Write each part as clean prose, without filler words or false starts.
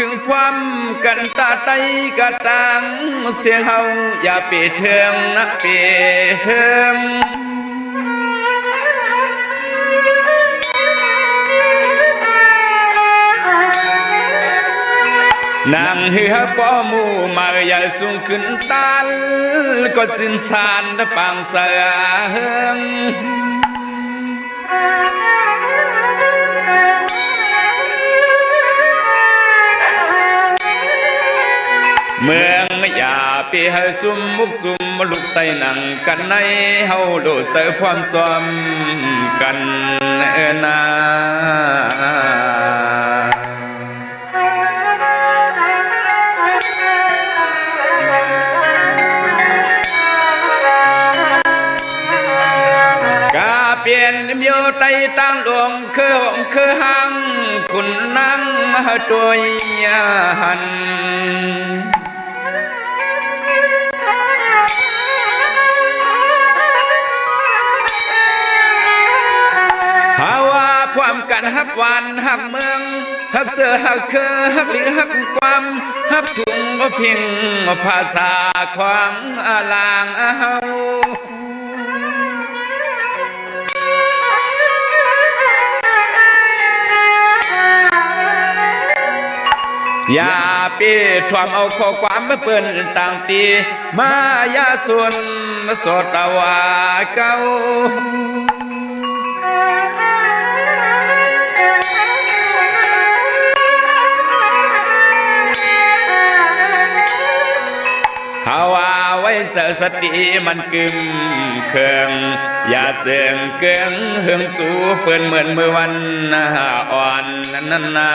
คึงความกันตาไตกะตังเสียงเฮาอย่าเปเทิงนะเปเทิงนางเหือป้อมูมาอย่าสูงขึ้นตันก็จินสานปางเสืองเมืองอย่าไปให้ซุ่มมุกซุ่มลุกไตหนังกันในเฮาโดดใส่ความจอมกันนากาเปลี่ยนเมียวไตตั้งหลวงคือหังคุณนั่งตัวหันความกันฮักวันฮักเมืองฮักเจอฮักเคอฮักลิงฮักความฮักถุงก็เพียงภาษาความลางเฮาอย่าปีทวมเอาข้อความมาเปิ้นต่างตีมายาส่วนสดตะวาเก้าว่าไว้เสสติมันกึมเคืองอย่าเสื่องเกืองเฮืองสู่เปิ้นเหมือนเมื่อวันอ่อนนั่นนา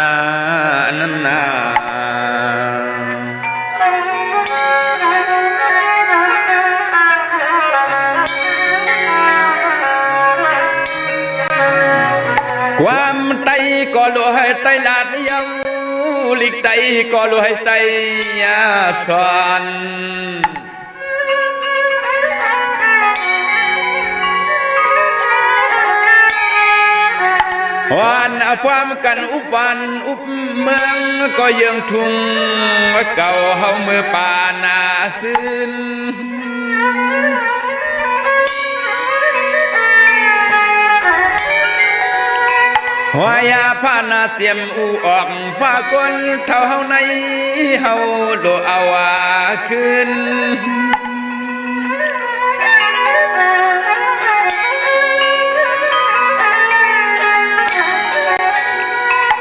ความไตก็ลอยไตลาดเยาลิกไตก็ลอยไตยาสอนวันความกันอุบวันอุบเมืองก็ยังทุ่งเก่าเฮาเมื่อป่านาซึนหัวยาพานาเสียมอูออกฟ้าก้นเท่าเฮาในเฮาโดเอาว่าขึ้น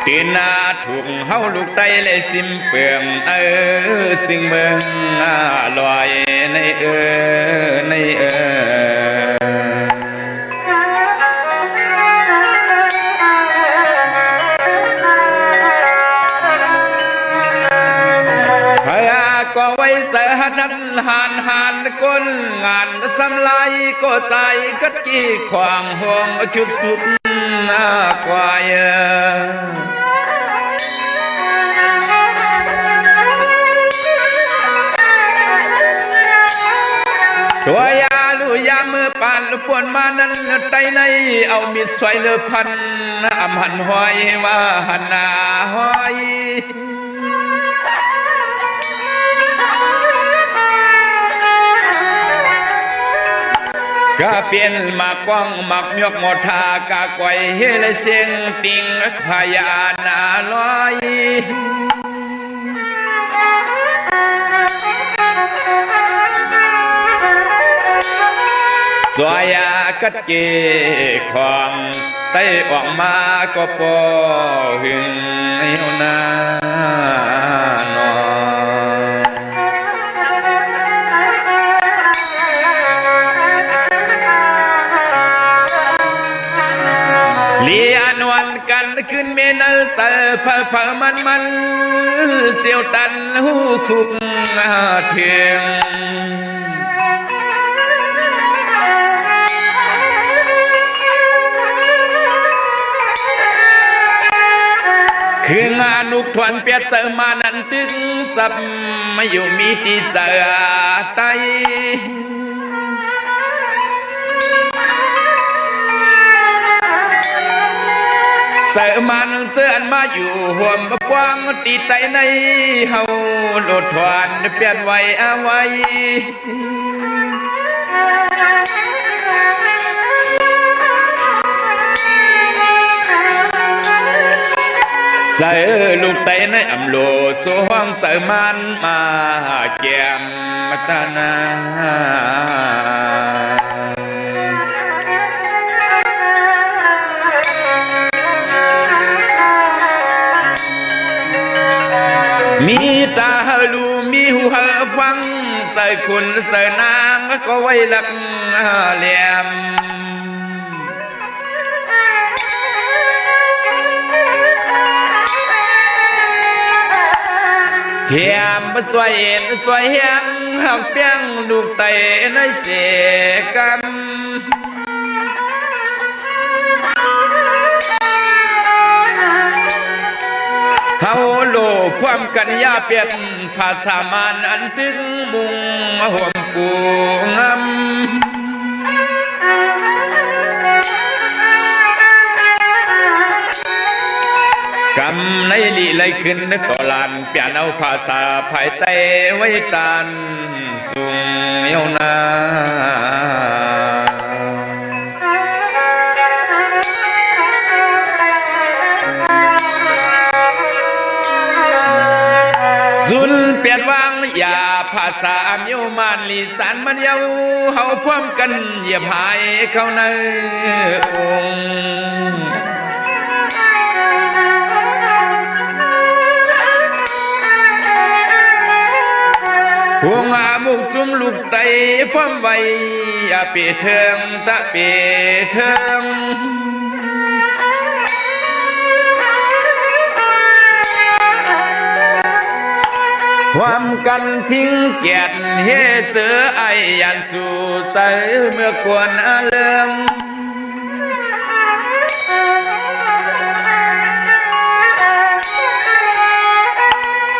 ตีนาถูกเฮาลูกไตเลยสิมเปืองสิ่งเมืองลอยในก็ไว้เสหันันหันก้นงานสำลายก็ใจกัดกี้ขวางห่วงชุดสุดควายตัวยาลุยามือปานปวนมานั้นไตในเอามีดสวยเลือพันอำหันหอยว่าหันนาหอยก็เปลี่ยนมากว้างมักยกหมดทากะไกวเฮลเสียงติงขยานาลอยสวยกัดเกของไตออกมาก็ปอหึงเฮานากันขึ้นเมนเสอเผมันเสียวตันหูคุกเทียงคืองานุกทวนเปียเจอมานันตึงจับไม่อยู่มีที่เสือไต เสือมันเสือนมาอยู่ห่วมกว้างตีไตในเฮาโลดทวนเปลี่ยนไว้เอาไว้เสือลูกไตในอำโลสวงเสือมันมาแก้มมาตานามีตาลูมีหูฟังใส่คุณใส่นางก็ไว้หลักเหลี่ยมเทียมสวยเอ็นสวยเฮียงหักเปียงลูกไตในเสกันเฮาโลความกันยาเปียดภาษามานอันตึงมุงห่วมกูงกำในลีไหลขึ้นต่อลานเปลี่ยนเอาภาษาภายใต้ไว้ตานสูงเยาวนาสุนเปลี่ยนวางอย่าภาษาเมียวมันลีสานมันเยาเฮาพร้อมกันเหยียบหายเข้าในองค์ห่วงอามุกซุ่มลูกไตพร้อมไว้อย่าเปเทิงตะเปเทิงความกันทิ้งเกียรติเฮเสือไอยันสู่ใสเมื่อกวนอาเลือง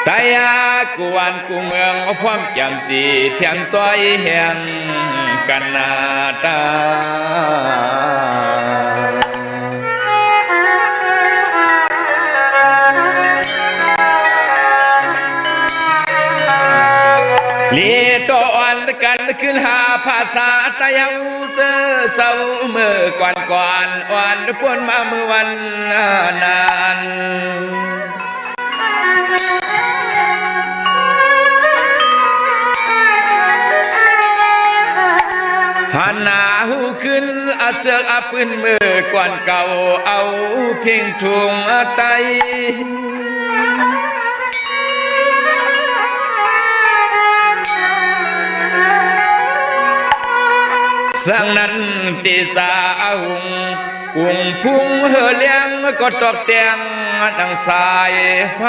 ตายากวนกูเมืองเอาพร้อมจำสีเทียมซอยแห่งกันนาตาลีตอนกันขึ้นหาภาษาตะเยาเสือเศร้าเมื่อก่อนอ่อนปวนมาเมื่อวันนานหันหน้าหูขึ้นอาเสือกอาปืนมือก่อนเก่าเอาเพียงทุงไตสังนั้นตีสาอาหุงกุงพุ่งเหือเลี้ยงก็ตอกเตียงดังสายไฟ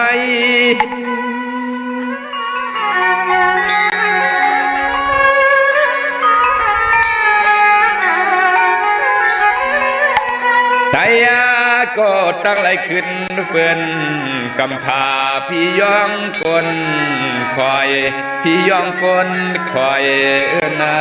ตายาก็ตั้งไหลขึ้นเปื่อนกำพาพี่ย่องคนคอยพี่ย่องคนคอยนา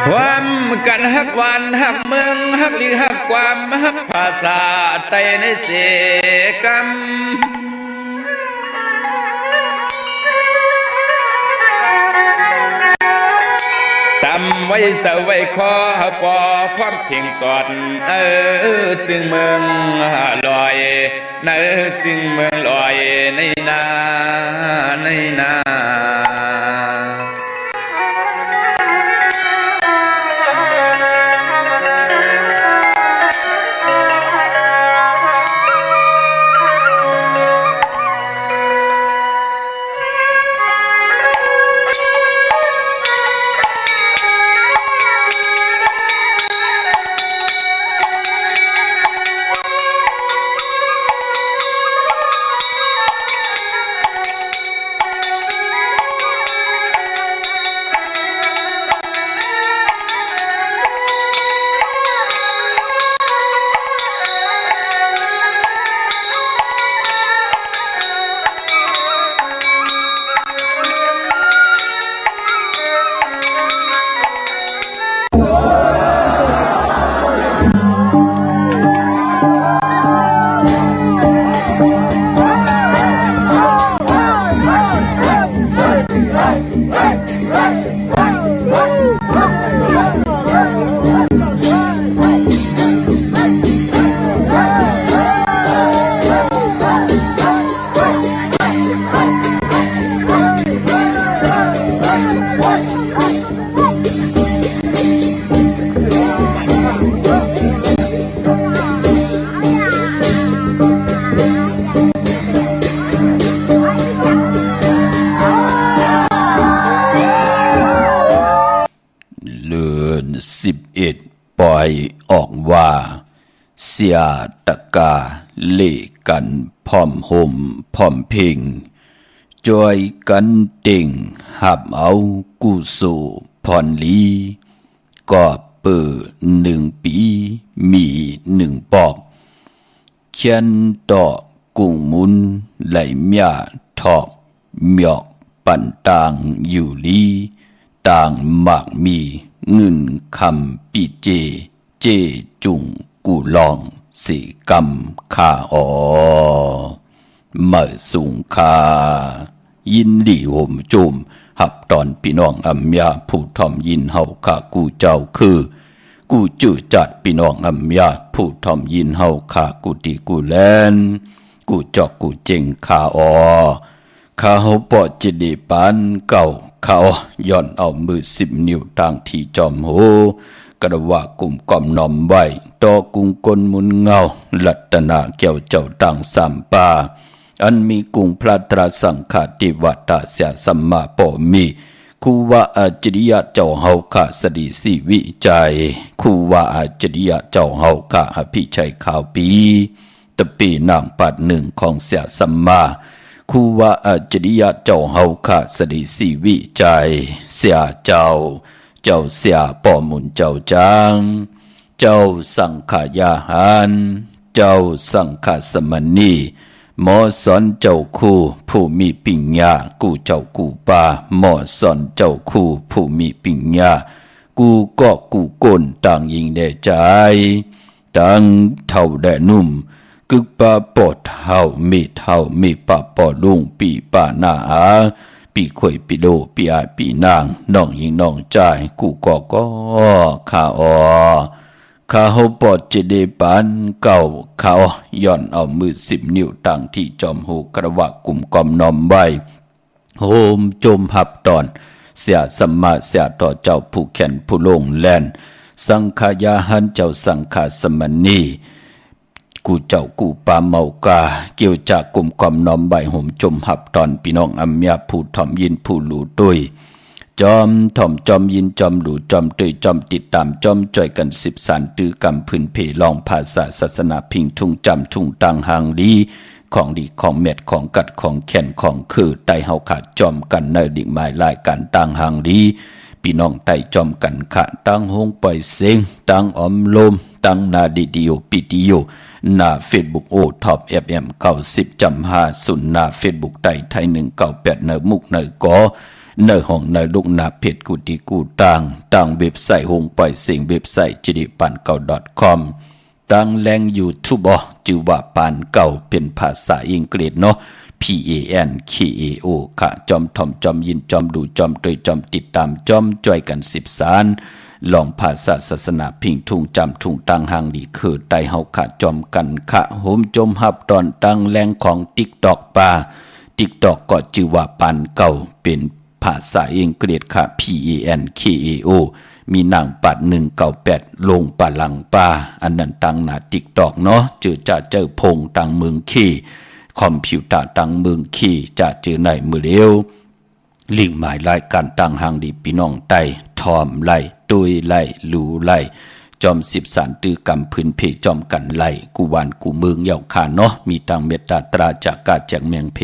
ความกันฮักวันฮักเมืองฮักลีฮักความฮักภาษาไตในเสกรรมตำไว้เสาไว้คอปอพร้อมเพียงสอดซึ่งเมืองลอยซึ่งเมืองลอยในนา 11ปล่อยออกว่าเสียตะกาเล่กันพร้อมห่มพร้อมเพ่งจอยกันเต่งหับเอากู้สู่ผ่อนลีก็เปิด1 ปีมี1 ปอกเขียนดอกกุ้งมุนไหลเมียทอกเมียกปั่นต่างอยู่ลีต่างหมากมีเงินคำปีเจจุงกูลองสีกำข้าเมื่อสูงคายินดีห่มจุมหับตอนพี่น้องอัมยาผู้ทอมยินเฮาข้ากูเจ้าคือกูจื้อจัดพี่น้องอัมยาผู้ทอมยินเฮาข้ากูตีกูแลนกูจอกกูเจงข้าข้าเฮาปอจิดีปานเก่าเขาย่อนเอามือ10 นิ้วต่างที่จอมโหกระว่ากุ่มก่อมนอมไว้ต่อกุงกลมุนเงาลัตนาเกี่ยวเจ้าต่างสามป่าอันมีกุงพระตราสังฆาติวัตตาเสียสัมมาปมีคูว่าอาจริยะเจ้าเฮาข้าสดีสิวิจัยคูว่าอาจริยะเจ้าเฮาข้าอภิชัยข่าวปีตะปีนางปัด1ของเสียสัมมาคูว่าอาจริยะเจ้าเฮาข้าสดีสิวิจัยเสียเจ้าเสียป่อมุนเจ้าจางเจ้าสังขายาหารเจ้าสังฆสมณีหมอสอนเจ้าคู่ผู้มีปิญญากูเจ้ากูปาหมอสอนเจ้าคู่ผู้มีปิญญากูก็กูก้นต่างยิงได้ใจต่างเท่าได้นุ่มกึกปาปอดเท่ามีปาปอลุงปีป่าหน้าปีข่อยปีโดปีอาปีนางน้องยิงน้องใจกูก็ข้าข้าเฮาปอดจะได้ปานเก่าเขาย่อนเอามือ10 นิ้วตั้งที่จอมหูกระวะกลุ่มกอมนอมไว้โฮมจมหับตอนเสียสัมมาเสียต่อเจ้าผู้แขนผู้ลงแลนสังขายาหันเจ้าสังฆสมณีกูเจ้ากูปาเมากาเกี่ยวจากกลุ่มความน้อมใบห่มจมหับตอนพี่น้องอัมยาผู้ถ่อมยินผู้หลูตุยจอมถ่อมจอมยินจอมหลูจอมตุยจอมติดตามจอมจ่อยกัน10 สานตื้อกำพื้นเพลองภาษาศาสนาพิงทุ่งจำทุ่งตังหางดีของดีของเม็ดของกัดของแขนของคือไตเฮาขาดจอมกันเนดิหมายลายการตังหางดีพี่น้องไตจอมกันขะตังหงปล่อยเสียงตังอมลมตังนาดิดิโอปิดิโอหน้าเฟซบุ๊กโอท็อปFM 90.50หน้าเฟซบุ๊กไทย198เนมุกเนกอเนห้องเนลูกหน้าเพจกูดีกูต่างเว็บไซต์หงปล่อยเสียงเว็บไซต์จิริปันเก่า .com ต่างแรงYouTube จือว่าปานเก่าเป็นภาษาอังกฤษเนาะ PANKAO ค่ะจอมถ่อมจอมยินจอมดูจอมตยจอมติดตามจอมจ่อยกัน10 สานลองภาษาศาสนาพิงทุ่งจำทุ่งตังหางดีคือไตเฮาขาจอมกันขะโหมจมหับตอนตังแรงของ TikTok ป่า TikTok ก็ชื่อว่าปานเก่าเป็นภาษาอังกฤษค่ะ PANKAO มีนางปัด198ลงป่าหลังป่าอันนั้นตังหน้า TikTok เนาะเจอพงตังเมืองขี้คอมพิวเตอร์ตังเมืองขี้จะเจอในมือเร็วลิงหมายรายการตังหางดีพี่น้องไตทอมไล่ตุยไล่หลูไล่จอม10 สานตื้อกำพื้นเพจอมกันไล่กูวานกูเมืองเยาคาเนาะมีตังเมตตาตราจากกาแจงเมียงเพ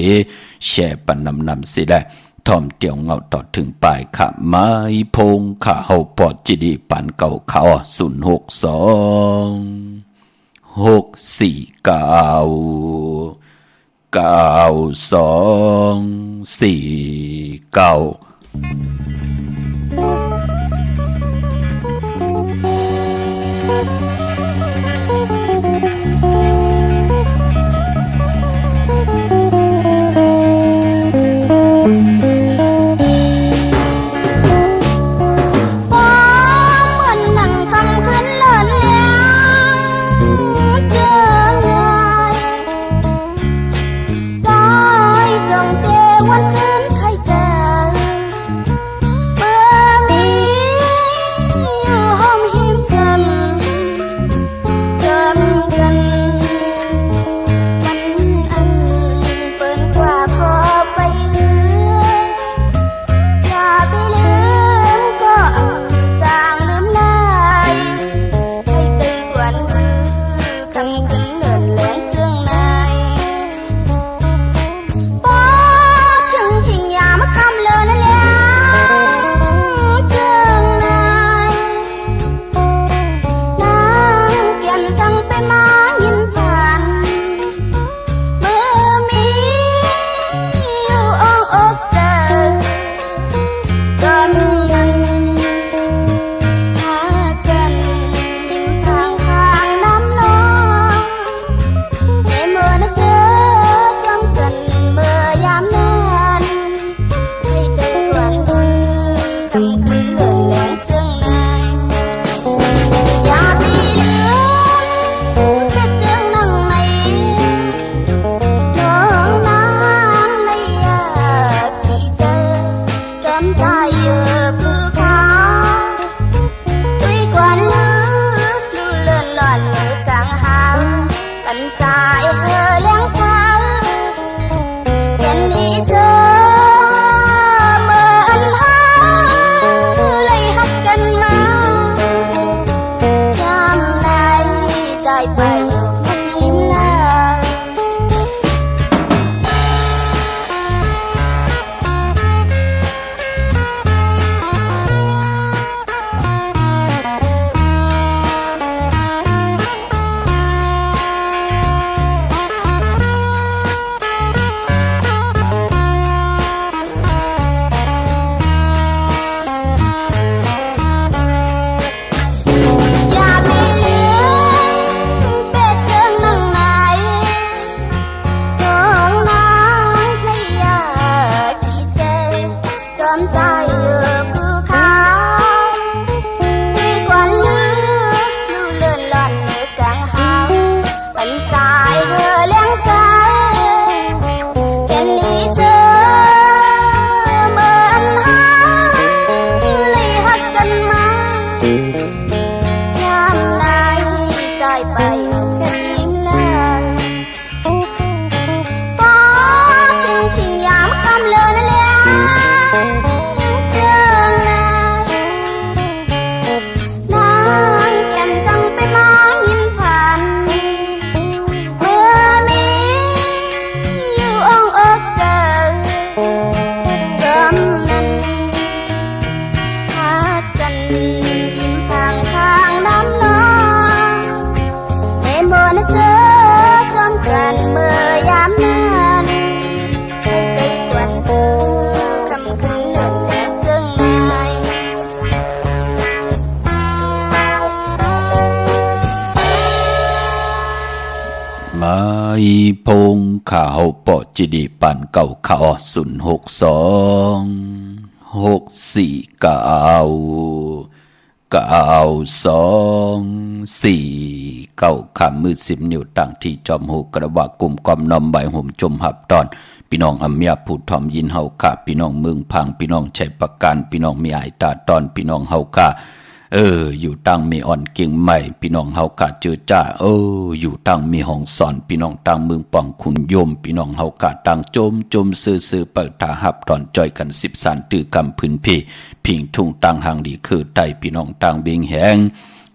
แช่ปันนำสิได้ทอมเตียวเงาต่อถึงปลายขะไม้พงขะเฮาปอดจิดีปันเก่าเขาวันคืนใครเจอ dài cứ khá tuy quan lưu lượn loạn như càng hào tận dài hờ leng xa kèn đi sơ mơ ân há lấy hấp cân má nhằm này dài bay im laไม่พงข่าวปอจิดีปันเก่าข่าว06264962924มือ10 นิ้วตั้งที่จอมหูกระบะกลุ่มกอมนอมใบห่มจมหับตอนพี่น้องอำยาผู้ทอมยินเฮาค่ะพี่น้องเมืองพังพี่น้องชัยประการพี่น้องมีอายตาตอนพี่น้องเฮาค่ะอยู่ตั้งมีอ่อนเก่งใหม่พี่น้องเฮาขาดเจอจ้าอยู่ตั้งมีห้องสอนพี่น้องตั้งเมืองป่องคุณโยมพี่น้องเฮาขาดตั้งจมซื่อเปิดตาหับตอนจ่อยกัน13ตื้อกำพื้นพี่พิงทุ่งตั้งหางดีคือไตพี่น้องตั้งเบียงแหง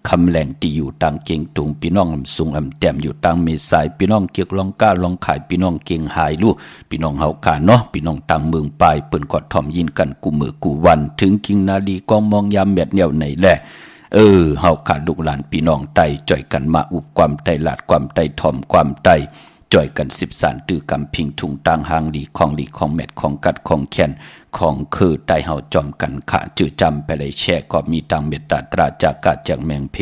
คำแหล่งที่อยู่ตั้งเก่งตุงพี่น้องสูงแต้มอยู่ตั้งเมสายพี่น้องเกียกลองก้าลองขายพี่น้องเก่งหายลู่พี่น้องเฮาขาเนาะพี่น้องตั้งเมืองปลายเปิ้นกอดถ่อมยินกันกูมือกูวันถึงกิงนาดีกองมองยามแมดแนวไหนแหละเฮาขาดลูกหลานพี่น้องไตจ่อยกันมาอุบความไตลาดความไตถ่อมความไตจ่อยกัน13ตื้อกำพิงทุ่งตั้งหางดีของแมดของกัดของแขนของคือไตเฮาจอมกันขะจื้อจำไปเลยแช่ก็มีตังเมตตาตราจากกะจากแมงเพ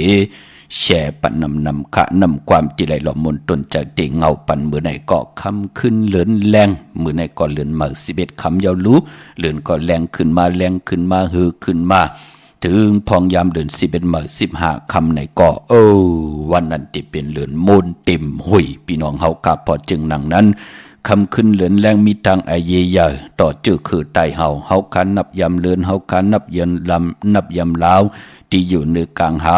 แช่ปันนำขะนำความติไหลหล่อมนตนจากเตเงาปันมือไหนก็คำขึ้นเลือนแรงมือไหนก็เลือนมา11คำยาวรู้เลือนก็แรงขึ้นมาฮือขึ้นมาถึงพองยามเดือน11มา15คำในก็วันนั้นที่เป็นเลือนมนเต็มหุยพี่น้องเฮากะพอจึงนังนั้นคำขึ้นเลือนแรงมีทางไอเยยต่อจื้อคือไตเฮาคันนับยำเลือนเฮาคันนับยันลำนับยำลาวที่อยู่ในกลางเฮา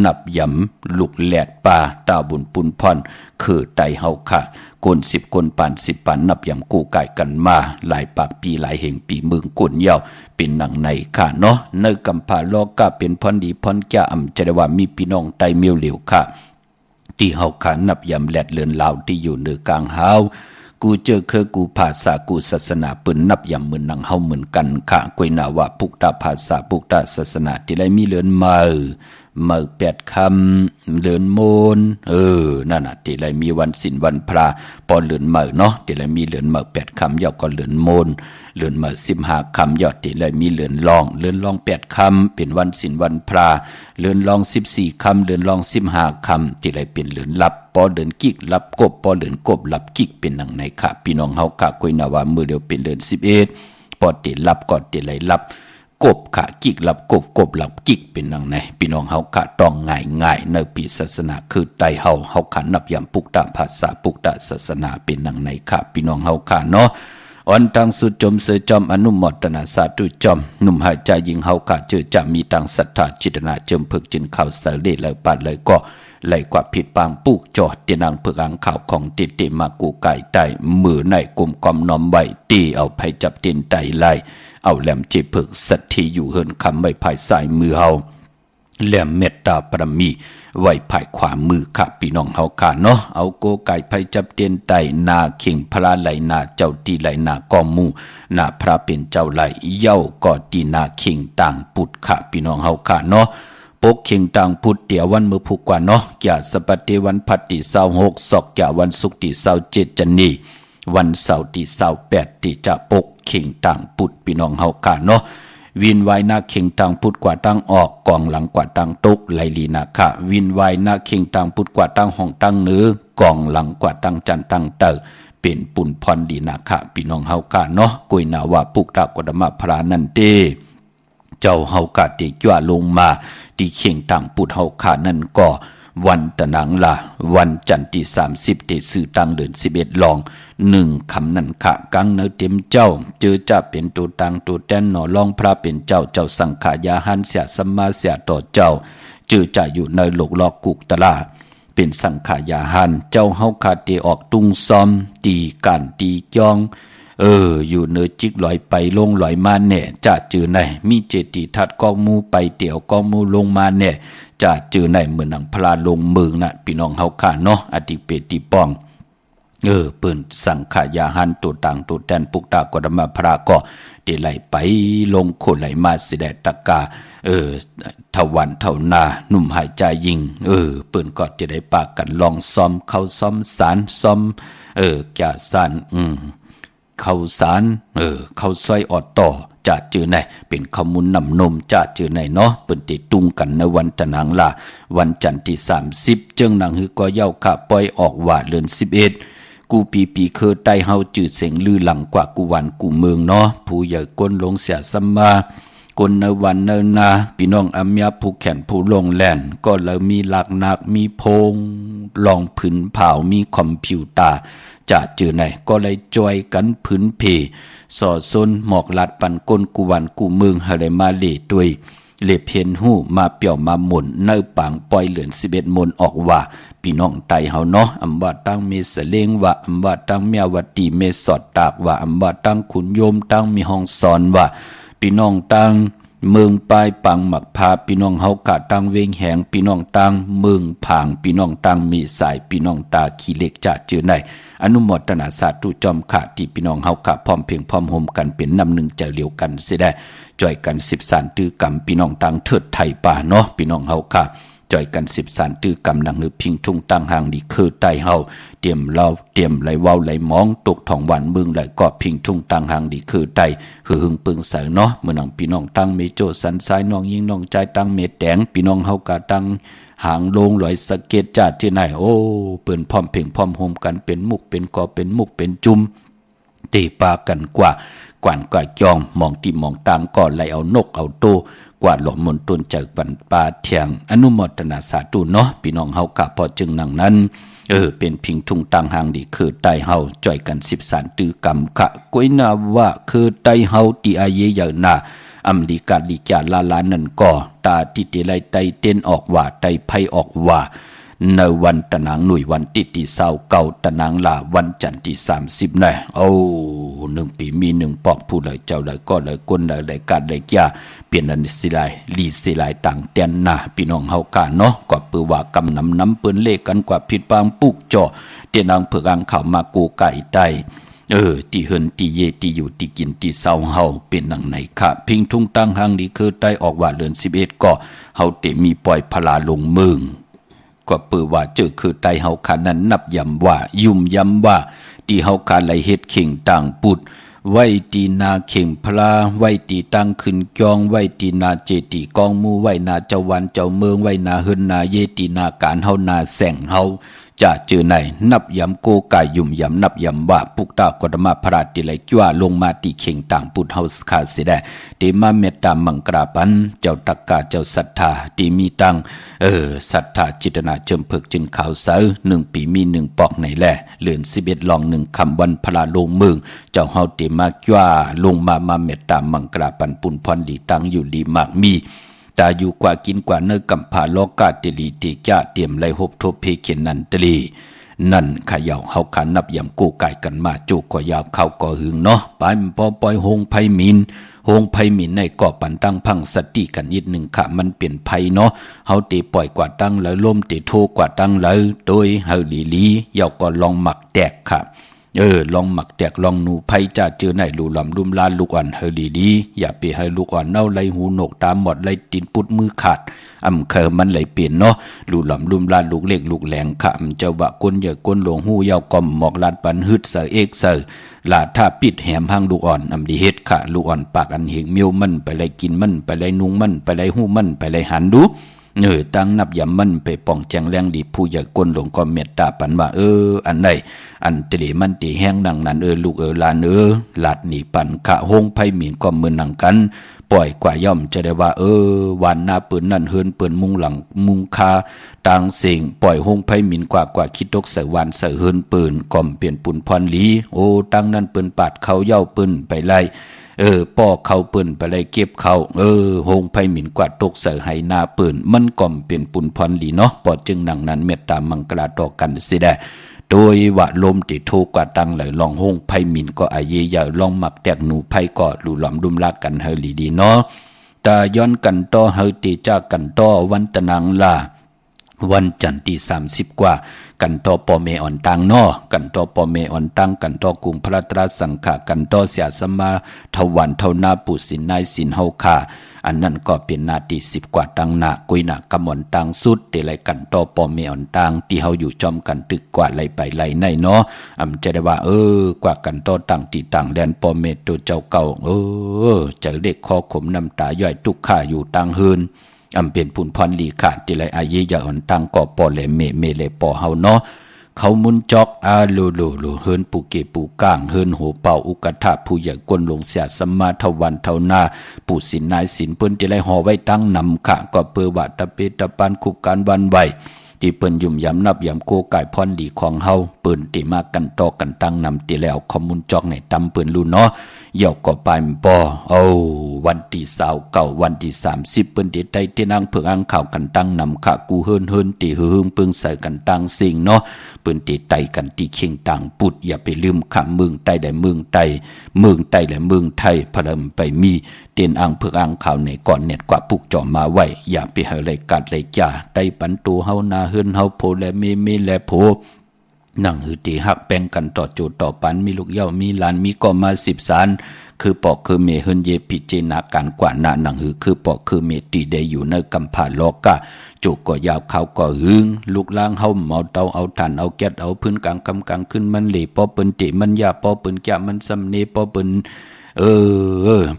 นับยำลูกแหลดป่าตาบุญปุนพรคือไตเฮาค่ะกน10กนปาน10ปานนับยำกู้ไก่กันมาหลายปากปีหลายแห่งปีเมืองกุนยาวเป็นหนังในค่ะเนาะในกำพาโลกะเป็นพรดีพรแก่อำจะได้ว่ามีพี่น้องไตเมียวเหลียวค่ะที่เฮาคันนับยำแหลดเลือนลาวที่อยู่ในกลางเฮากูเจอคือกูภาษากูศาสนาปืนนับยำเหมือนนังเฮาเหมือนกันค่ะกวยนาว่าปุกตาภาษาปุกตาศาสนาที่ไรมีเลือนมือ8คำเลือนโมนนั่นน่ะที่ไรมีวันศีลวันพระปอเลือนมือเนาะที่ไรมีเลือนมือ8คำยอดก็เลือนโมนเลือนมือ15คำยอดที่ไรมีเลือนลอง8คำเป็นวันศีลวันพระเลือนลอง14คำเลือนลอง15คำที่ไรเป็นเลือนลับปอเดินกิกลับกบปอเดินกบลับกิกเป็นหนังในค่ะพี่น้องเฮากะกวยนาว่ามือเดียวเป็นเดือน11ปอติลับก่อนติไหลลับกบขะกิกลับกบลับกิกเป็นหนังในพี่น้องเฮากะต้องง่ายในปีศาสนาคือไตเฮาขันนับยำปุกตะภาษาปุกตะศาสนาเป็นหนังในค่ะพี่น้องเฮากะเนาะ อ่อนตังสุดจมเสือจอมอนุโมทนาสาธุจอมหนุ่มหายใจยิงเฮากะเจอจะมีตังศรัทธาจิตนาเจิมพึกจินข่าวเสเลเลยปาดเลยก็เลยกว่าผิดปางปุกจอดเตียนางพึกอังข่าวของติติมากูไก่ไตมือในกลุ่มกอมน้อมไว้ตีเอาไผจับเตียนไตไล่เอาแหลมจิพึกสัตทีอยู่เฮินคำไม่ภายสายมือเฮาแหลมเมตตาปรมีไว้ภายขวามือค่ะพี่น้องเฮาค่ะเนาะเอาโกไก่ไผจับเตียนไตนาเข่งพระไหลนาเจ้าตีไหลนากอมูนาพระเป็นเจ้าไหลเย้าก็ตีนาเข่งต่างปุดค่ะพี่น้องเฮาค่ะเนาะปกเข่งต่างพุทธเดียววันมือผูกกว่าเนาะแก่สปฏิวันพัตติเศร้า6ศอกแก่วันศุกร์ที่เศร้า7จันนีวันเสาร์ที่เศร้า8ที่จะปกเข่งต่างพุทธพี่น้องเฮาค่ะเนาะวินไว้หน้าเข่งต่างพุทธกว่าตั้งออกกองหลังกว่าตั้งตกไหลลีนาค่ะวินไว้หน้าเข่งต่างพุทธกว่าตั้งห้องตั้งเหนือกองหลังกว่าตั้งจันตั้งเตอเป็นปุ่นพรดีนาค่ะพี่น้องเฮาค่ะเนาะกุยนาว่าปุกตากดมาพระนันเตเจ้าเฮากะติจ้วลงมาที่เข่งต่างปุดเฮาขานั่นก็วันตะนังละวันจันทร์ที่30ที่สื่อตังเดือน11ลอง1คำนั่นขะกังเนเต็มเจ้าเจอจะเป็นตัวตังตัวแตนหนอลองพระเป็นเจ้าเจ้าสังขายาหันเสียสัมมาเสียต่อเจ้าเจอจะอยู่ในโลกลอกกุกตะลาเป็นสังขายาหันเจ้าเฮาขาเตออกตุงซ้อมตีกันตีจ้องอยู่เนื้อจิกลอยไปลงลอยมาเนี่ยจะเจอในมีเจติทัดกองมูไปเตี่ยวกองมูลงมาเนี่ยจะเจอในเหมือนหนังพลาลงเมืองน่ะพี่น้องเฮาค่ะเนาะอติเปติปองเปิ้นสังขายาหันตัวต่างตัวแตนปุกตากดมาพระก็ได้ไหลไปลงโคไหลมาสิแดตะกาทวันเท่านาหนุ่มหายใจยิงเปิ้นก็จะได้ปากกันลองซ้อมเข้าซ้อมสารซ้อมแก่สารข้าวสารข้าวซอยออดต่อจะเจอในเป็นข้าวมุนนำนมจะเจอในเนาะเปิ้นติตุงกันในวันตะนังล่ะวันจันทร์ที่30จึงนางฮือก็เย้าค่ะปล่อยออกว่าเดือน11กูปีคือใต้เฮาจืดเสียงลือหลังกว่ากูวันกูเมืองเนาะผู้ใหญ่ก้นลงเสียสัมมาคนในวันเนินนาพี่น้องอัมยาผู้แขนผู้ลงแล่นก็เลยมีหลักหนักมีโพงลองผืนเผามีคอมพิวเตอร์จะเจอไหนก็เลยจอยกันผืนเพสอซนหมอกลัดปันก้นกูวันกูเมืองอะไรมาเล่ด้วยเล็บเห็นหูมาเปี่ยวมาหมุนเนื้อปางปล่อยเหลือน11มนออกว่าพี่น้องไตเฮาเนาะอำว่าตั้งเมสเลงว่าอำว่าตั้งเมียวตีเมสอดตากว่าอำว่าตั้งขุนโยมตั้งมีห้องสอนว่าพี่น้องตั้งเมืองปลายปังหมักพาพี่น้องเฮากะตั้งเวงแหงพี่น้องตั้งเมืองผางพี่น้องตั้งมีสายพี่น้องตาขี้เล็กจะเจอไหนอนุโมทนาสาธุจอมขาที่พี่น้องเฮากะพร้อมเพียงพร้อมโฮมกันเป็นนำหนึ่งใจเลียวกันเสียได้จ่อยกัน10สารตื้อกรรมพี่น้องตั้งเทิดไทยป่าเนาะพี่น้องเฮากะจ่อยกัน10สารตื้อกรรมนังหือพิงทุ่งตั้งห่างดีคือใต้เฮาเตรียมเราเตรียมไหลเว้าไหลมองตกทองหวานเมืองไหลก็พิงทุ่งตั้งห่างดีคือใต้หือหึงปึงเสาเนาะเมื่อน้องพี่น้องตั้งเมโจสันซ้ายน้องยิงน้องใจตั้งเมแดงพี่น้องเฮากะตั้งหางลงลอยสะเก็ดจัดที่ไหนโอ้เปิ้นพร้อมเพ่งพร้อมโฮมกันเป็นมุกเป็นกอเป็นมุกเป็นจุ่มตีปากันกว่ากวนก่อยจองมองที่มองตามก่อนไหลเอานกเอาโตกว่าหลอมมนตุนจากปันปาเทียงอนุโมทนาสาธุเนาะพี่น้องเฮากะพอจึงนังนั้นเป็นพิงทุ่งตังหางดีคือใต้เฮาจ่อยกัน10สารตื้อกรรมขะก้อยนาว่าคือใต้เฮาตีอาเยยนาอำลีกาลีจาลาลานั่นก็ตาติติไลไตเต้นออกว่าไตไพออกว่าในวันตะนางหนุ่ยวันติติเศร้าเก่าตะนางลาวันจันทร์ที่30นะ1 ปีมี1ปอกผู้เลยเจ้าเลยก็เลยคนเลยกาดเลยแก่เปลี่ยนอันสิไลลีสิไลต่างเตียนนาพี่น้องเฮากะเนาะก็ปือว่ากำน้ำเปิ้นเลขกันกว่าผิดปางปุกจ่อเตียนางเผือกอังเข้ามากูไก่ไตตีเฮินตีเยตีอยู่ตีกินตีเศร้าเฮาเป็นหนังไหนค่ะพิงทุ่งตั้งหางดีคือใต้ออกว่าเดือน11ก็เฮาเตมีปล่อยพลาลงเมืองก็เปือว่าเจอคือใต้เฮาคันนั้นนับย้ำว่ายุ่มย้ำว่าที่เฮาคันไหลเฮ็ดเข่งต่างปุดไว้ตีนาเข่งพลาไว้ตีตั้งขึ้นจองไว้ตีนาเจติกองมูไว้นาเจ้าวันเจ้าเมืองไว้นาเฮินนาเยตีนาการเฮานาแสงเฮา จะเจอในนับยำโกกายยุ่มยำนับยำว่าปุกตากฎมาพระราติไหลจ้าลงมาตีเข่งต่างปุถเฮาสคาเสดเดมาเมตตามังกราปันเจ้าตักกาเจ้าศรัทธาตีมีตังศรัทธาจิตนาเจิมเพิกจึงข่าวเสา1 ปีมี1ปอกในแลเลือน11ลอง1คำวันพลาลงมึงเจ้าเฮาเตมาจ้าลงมาเมตตามังกราปันปุนพรดีตังอยู่ดีมากมีตาอยู่กว่ากินกว่าเนื้อกำผาโลกาเตลีเตจ้าเตรียมไลหบทบเพเขียนนันตลีนั่นขย่าเฮาขันนับยำกู้ไก่กันมาจูก็ยาวเข้าก็หึงเนาะปานปอปอยหงไพมินหงไพมินในก่อปันตั้งพังสติกันนิดหนึ่งค่ะมันเปลี่ยนไพเนาะเฮาเตปล่อยกว่าตั้งแล้วล้มเตโทกว่าตั้งแล้วโดยเฮาลียาวก็ลองหมักแตกค่ะลองหมักแตกลองหนูไผจ่าเจอไหนลูลำลุ่มลานลูกอ่อนเฮดีอย่าไปให้ลูกอ่อนเน่าไหลหูหนกตามหมดไหลตีนปุดมือขาดเคอมันไหลเปลี่ยนเนาะลูลำลุ่มลานลูกเล็กลูกแหลงค่ะเจ้าบะก้นใหญ่ก้นหลวงหูยาวกอมหมอกลาดปันฮึดเสอเอกเสอลาถ้าปิดแหมห้างลูกอ่อนดีเฮ็ดค่ะลูกอ่อนปากอันเหงเมียวมันไปไหลกินมันไปไหลนุงมันไปไหลหูมันไปไหลหันดูตั้งนับยำมันไปป่องแจงแรงดีผู้ใหญ่ก้นหลงก็เมตตาปันว่าอันไหนอันตรีมันตีแห้งดังนั้นลูกลานหลาดหนีปันขะหงไพหมินก็มือหนังกันปล่อยกว่าย่อมจะได้ว่าวันหน้าปืนนั่นเฮินปืนมุงหลังมุงคาต่างเสียงปล่อยหงไพหมินกว่าคิดตกใส่วันใส่เฮินปืนก่อมเปลี่ยนปุ่นพรลีตั้งนั้นปืนปาดเขาเย้าปืนไปไล่ป้อเขาปืนไปเลยเก็บเขาหงไพหมินกวาดตกเสือให้หน้าปืนมันก่อมเปลี่ยนปุ่นพรลีเนาะปอจึงหนังนั้นเมตตามังกราต่อกันสิได้โดยว่าลมติโทกว่าตังเลยลองหงไพหมินก็อาเยยาลองหมักแตกหนูไพก็หลูหลอมดุมลากันเฮลีดีเนาะตาย้อนกันต่อเฮติจ้ากันต่อวันตะนังลาวันจันทร์ที่30กว่ากันต่อปอเมอ่อนตังเนาะกันต่อปอเมอ่อนตังกันต่อกรุงพระตราสังฆะกันต่อเสียสมาทวันเท่านาปุสินนายสินเฮาคาอันนั้นก็เป็นนาที10กว่าตังนากุยนากำมอนตังสุดเตไลกันต่อปอเมอ่อนตังที่เฮาอยู่จอมกันตึกกว่าไหลไปไหลในเนาะจะได้ว่ากว่ากันต่อตังที่ต่างแดนปอเมตัวเจ้าเก่าเจอเด็กคอขมน้ำตาย่อยทุกข้าอยู่ตังเฮินเป็นผุนพรลีขาดที่ไรอายีอย่าอ่อนตังก่อปอเลเมเลปอเฮาเนาะเขามุนจอกลูเฮินปูเกปูก้างเฮินโหเป่าอุกทะผู้ใหญ่ก้นหลงเสียสมาทวันเท่านาปู่สินนายสินเปิ้นที่ไรห่อไว้ตั้งนำขะก็เปือว่าตะเปตะปานคุกการวันไหวที่เปิ้นยุ่มยำนับยำโกไก่พรดีของเฮาเปิ้นติมากันต่อกันตั้งนำตีแล้วขมุนจอกในตำเปิ้นลูเนาะเย่าก็ไปปอวันที่29วันที่30เปิ้นติได้ที่นั่งเพิ่งอังข่าวกันตั้งนำขะกูเฮินติหึงเปิ้งใส่กันตั้งสิ่งเนาะเปิ้นติไตกันที่เคียงต่างปุดอย่าไปลืมคำเมืองใต้ได้เมืองใต้และเมืองไทยพระไปมีเตียนอังเพิ่งอังข่าวในก่อนเน็ตกว่าปุกจ่อมาไว้อย่าไปให้ไรกัดไรจ่าได้ปันตัวเฮานาเฮินเฮาโพและเมและโพนั่งหือตีหักแป้งกันต่อโจต่อปันมีลูกเย้ามีหลานมีก็มา10 สารคือปอกคือเมเฮินเยพิเจนาการกว่าหน้าหนังหือคือปอกคือเมตีได้อยู่ในกำผาโลกะจุกก็ยาวเขาก็หึงลูกล้างเฮาเมาเตาเอาถ่านเอาแก๊สเอาพื้นกลางกำกลางขึ้นมันเหลปอเปิ้นติมันยาปอเปิ้นแกะมันสำเนปอเปิ้น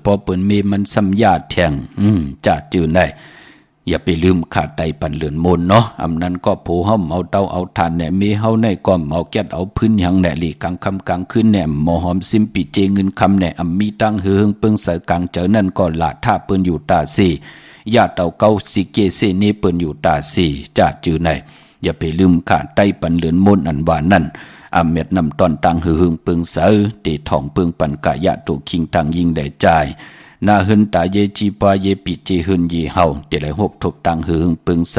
ปอเปิ้นเมมันสำยาแทงจะจืดได้อย่าไปลืมขาดไตปันเหลือนมนเนาะนั้นก็โผเฮาเอาเตาเอาถ่านแหน่มีเฮาในก้อมเอาแก๊สเอาพื้นหยังแหน่หลีกลางคำกลางขึ้นแหน่หมอหอมซิมปีเจเงินคำแหน่มีตั้งเฮืองเปิงเสกลางเจอนั่นก็ละท่าเปิ้นอยู่ตาซีญาติเตาเก้าสิเกเซเนเปิ้นอยู่ตาซีจะจือไหนอย่าไปลืมขาดไตปันเหลือนมนอันว่านั่นเม็ดนำตอนตังเฮืองเปิงเสตีทองเปิงปันกะยะตุคิงตังยิงได้จ่ายนาหึนตาเยจีปาเยปิเจหึนยีเฮาเตไลหกทบตังหึงปึงเส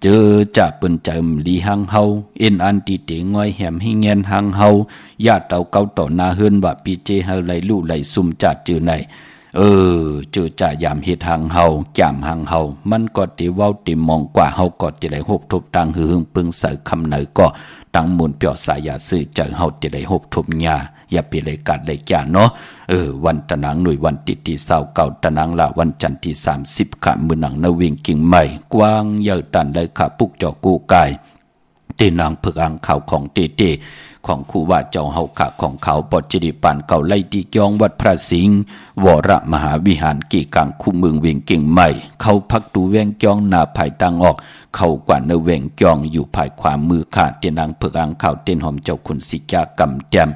เจอจะเปิ้นจำลีหังเฮาเอ็นอันตีเตงอยแหมให้เงินหังเฮาญาติเต่าเก่าต่อนาหึนว่าปิเจเฮาไหลลู่ไหลซุ่มจัดจือไหนเจอจ่ายามเฮ็ดหังเฮาจามหังเฮามันก็ติเว้าติมองกว่าเฮาก็ติไลหกทบตังหึงปึงเสคำไหนก็ตังมูลเปียวสายาซื้อเจอเฮาติไลหกทบญาอย่าไปเลยกัดเลยจ่าเนาะวันตะนังหน่วยวันติที่29ตะนังละวันจันทร์ที่30ขะมื้อหนังนวิ่งกิ่งใหม่กว้างเยอะตันได้ค่ะปุกจอกูกาย เตนางเผือกอ่างข่าวของเตเตของครูว่าเจ้าเฮาขะของเขาปอจิริปานเก่าไล่ตีกยองวัดพระสิงห์วรมหาวิหารกี่กังคู่เมืองเวียงเก่งใหม่เขาพักดูแวงกยองหน้าภายตังออกเขากว่าเนแวงกยองอยู่ภายขวามือขาดเตนางเผือกอ่างข่าวเต้นหอมเจ้าคุณสิกากำแจม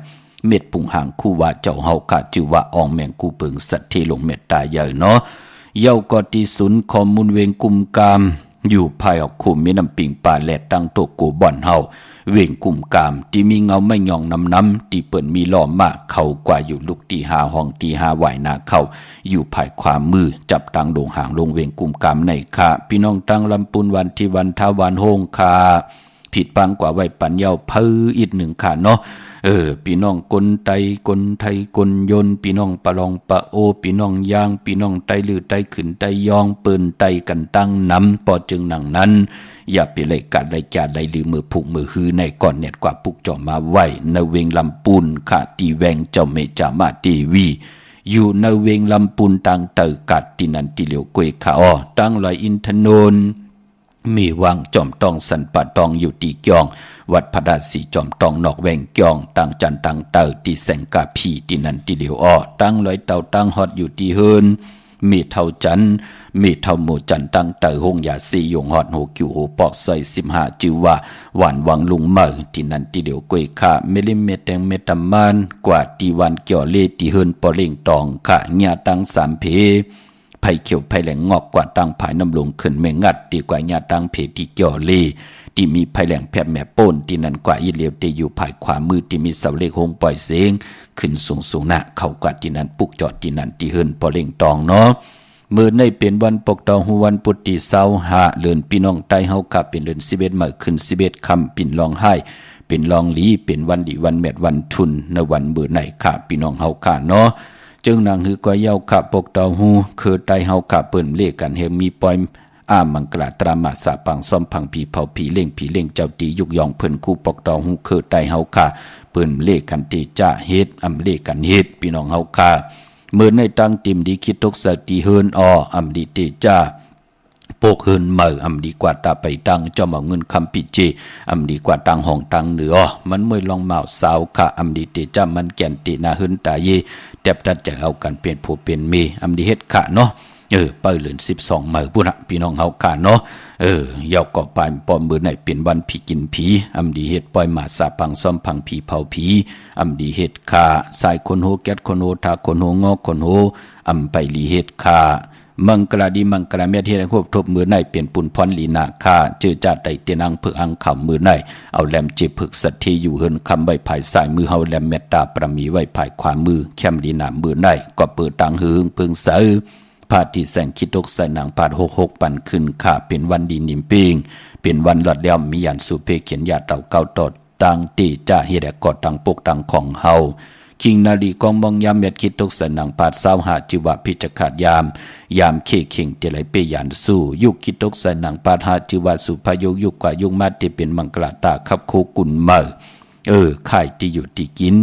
เม็ดปุงหางคู่ว่าเจ้าเฮาขะจือว่าอองแมงกูเปิงสัตเทลงเม็ดตาใหญ่เนาะเย้ากอตีศูนย์ข้อมูลเวงกุมกามอยู่ภายออกคุมมีน้ำปิงป่าแหลดตั้งโตกูบ่อนเฮาเว่งกุ่มกามที่มีเงาไม่ยองน้ำที่เปิ่นมีล้อมมาเขากว่าอยู่ลูกตีหาห้องตีหาไหวนาเขาอยู่ภายความมือจับตังโด่งห่างลงเว่งกุ่มกามในค่ะพี่น้องตั้งลำปูนวันที่วันทาวานโฮงค่ะผิดปังกว่าไว้ปัญญาเพื้อีกหนึ่งค่ะเนาะพี่น้องคนไตคนไทยคนยนพี่น้องปะลองปะโอพี่น้องยางพี่น้องไตลือไตขึ้นไตยองเปิ้นไตกันตั้งน้ำปอจึงหนังนั้นอย่าไปเลยกัดเลยจาเลยลือมือผูกมือฮือในก่อนเน็ตกว่าปุกจ่อมาไว้ในเวงลำปูนขาตีแวงเจ้าเมจามาตีวีอยู่ในเวงลำปูนตังเตอกัดตินันติเหลียวกวยขาอ้อตั้งลอยอินทนนมีวังจอมตองสันปะตองอยู่ตีกยองวัดพระดาสีจอมตองนอกแวงกยองตังจันตังเตอตีแสงกาพีตินันติเหลียวอ้อตั้งลอยเต่าตั้งฮอดอยู่ตีเฮินมีเท่าจันมีเท่าหมู่จันตั้งเตอหงยาสียงฮอดโหกิวโหปอกซอย15จือว่าหวานวังลุงเมอตินันติเหลียวกวยขาเมลิเมตแตงเมตามานกว่าตีวันเกี่ยวเลตีเฮินปอเล่งตองขะญาตัง3เพไผ่เขียวไผ่แหลงงอกกว่าตั้งภายน้ำลงขึ้นเมงัดดีกว่าญาตังเพที่เกี่ยวเลที่มีไผ่แหลงแผบแม่ป้นที่นั่นกว่าอีเหลียวที่อยู่ภายขวามือที่มีเสาเล็กหงปล่อยเสียงขึ้นสูงนะเข้ากว่าที่นั่นปุกจอดที่นั่นที่เฮินปอเล่งตองเนาะมื้อในเป็นวันปกตองฮูวันปุตติเสาหาเลือนพี่น้องใต้เฮากับเป็นเดือน11มื้อขึ้น11ค่ำปิ่นรองไห้เป็นรองหลีเป็นวันดีวันแมดวันทุนในวันมื้อไหนค่ะพี่น้องเฮาค่ะเนาะจึงนางหือกว่าเย้าขับปกตองฮูคือใต้เฮาขับเปิ้นเลขกันเฮมีปอยมังกลาตรามาสาปังซ่อมพังผีเผาผีเล่งเจ้าตียุกยองเพิ่นคู่ปกตองฮูคือใต้เฮาค่ะเปิ้นเลขกันที่จ้าเฮ็ดเลขกันเฮ็ดพี่น้องเฮาค่ะเมื่อในตั้งติมดีคิดตกสติเฮินดีเตจ้าโปกเฮินเมื่อดีกว่าตาไปตั้งเจ้าเอาเงินคำปิเจดีกว่าตั้งห้องตั้งเหนือมันเมื่อลองเมาสาวค่ะดีเตจ้ามันแก่นตินาเฮินตาเยแทบตัดจะเอากันเป็นผู้เป็นเมดีเฮ็ดค่ะเนาะเปิดเหลือน12มื้อพุ่นน่ะพี่น้องเฮาค่ะเนาะยาวก็ปลายปอมมื้อไหนเป็นวันผีกินผีดีเฮ็ดปล่อยมาสาพังซ่อมพังผีเผาผีดีเฮ็ดค่ะสายคนโหแก๊สคนโหทาคนโหงอคนโหไปลีเฮ็ดค่ะมังกราดีมังกราเมตเฮ็ดควบทบมื้อไหนเป็นปุ่นพรลีนาค่ะเจอจัดได้เตนางเผือกอังค่ำมื้อไหนเอาแหลมเจ็บผึกสัตทีอยู่เฮินคำไว้ภายซ้ายมือเฮาแหลมเมตตาประมีไว้ภายขวามือแคมลีนามื้อไหนก็เปิดตังหึงพึงเสอพาที่แสงคิดตกใส่หนังปาด66ปันขึ้นค่ะเป็นวันดีนิมปิงเป็นวันหลอดแล้วมียันสุเพเขียนยาเต่าเก้าตอดตังตีจ้าเฮ็ดกอดตังปกตังของเฮาคิงนาลีกองมองยามเม็ดคิดตกใส่หนังปาด20หาจิวะพิจขาดยามเคเข่งเตไหลเปยันสู้ยุคคิดตกใส่หนังปาดหาจิวะสุภยุยุคกว่ายุคมาที่เป็นมังกรตาคับโคกุนเมอค่ายที่อยู่ที่กิน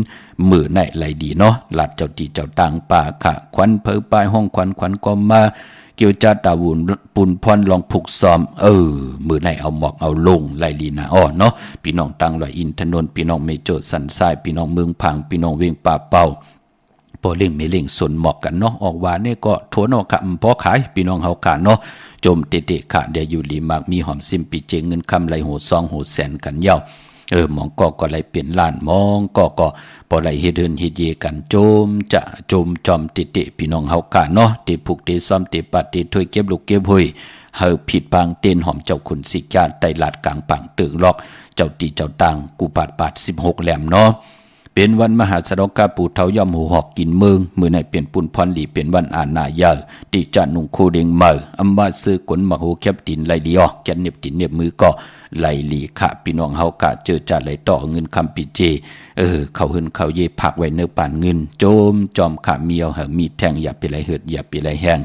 มือไหนไหลดีเนาะหลัดเจ้าที่เจ้าต่างป่าค่ะควันเพอปลายห้องควันก็มาเกี่ยวจัดตาวุนปุนพรลองผูกซ้อมมือไหนเอาหมอกเอาลงไหลลีนาเนาะพี่น้องตังลอยอินทนนท์พี่น้องเมโจสันทรายพี่น้องเมืองพังพี่น้องเวียงป่าเป่าพอเล่งไม่เล่งสนหมอกกันเนาะออกว่านี่ก็โถนอค่ะพอขายพี่น้องเฮาค่ะเนาะจมเตะค่ะเดี๋ยวอยู่ลีมากมีหอมซิมปีเจเงินคำไหลโหซองโหแสนกันยาวมองก็ไหลเปลี่ยนล้านมองก็พอไหลเฮ็ดเดินเฮ็ดเยกันโจมจอมเตะพี่น้องเฮาค่ะเนาะเตะผูกเตะซ้อมเตะปัดเตะถ้วยเก็บลูกเก็บหุยเฮาผิดปางเต้นหอมเจ้าขุนสิกาไตลาดกลางปังตึกลอกเจ้าตีเจ้าตังกูปาด16แหลมเนาะเป็นวันมหาสรกาปู่เฒ่าย่อมหูหอกกินเมืองมื้อไหนเป็นปุ่นพรดีเป็นวันอาณาเยอติจะนุ่งคูเดงเมอว่าซื้อกนมโหแคบตินไหลดีแกนเน็บตินเน็บมือก็ไหลหลีค่ะพี่น้องเฮากะเจอจัดไหลต่อเงินคำปิเจเขาหึนเขาเยผักไว้เนื้อป่านเงินโจมจอมขาเมียวมีแทงอย่าไปไหลเหิดอย่าไปไหลแห้ง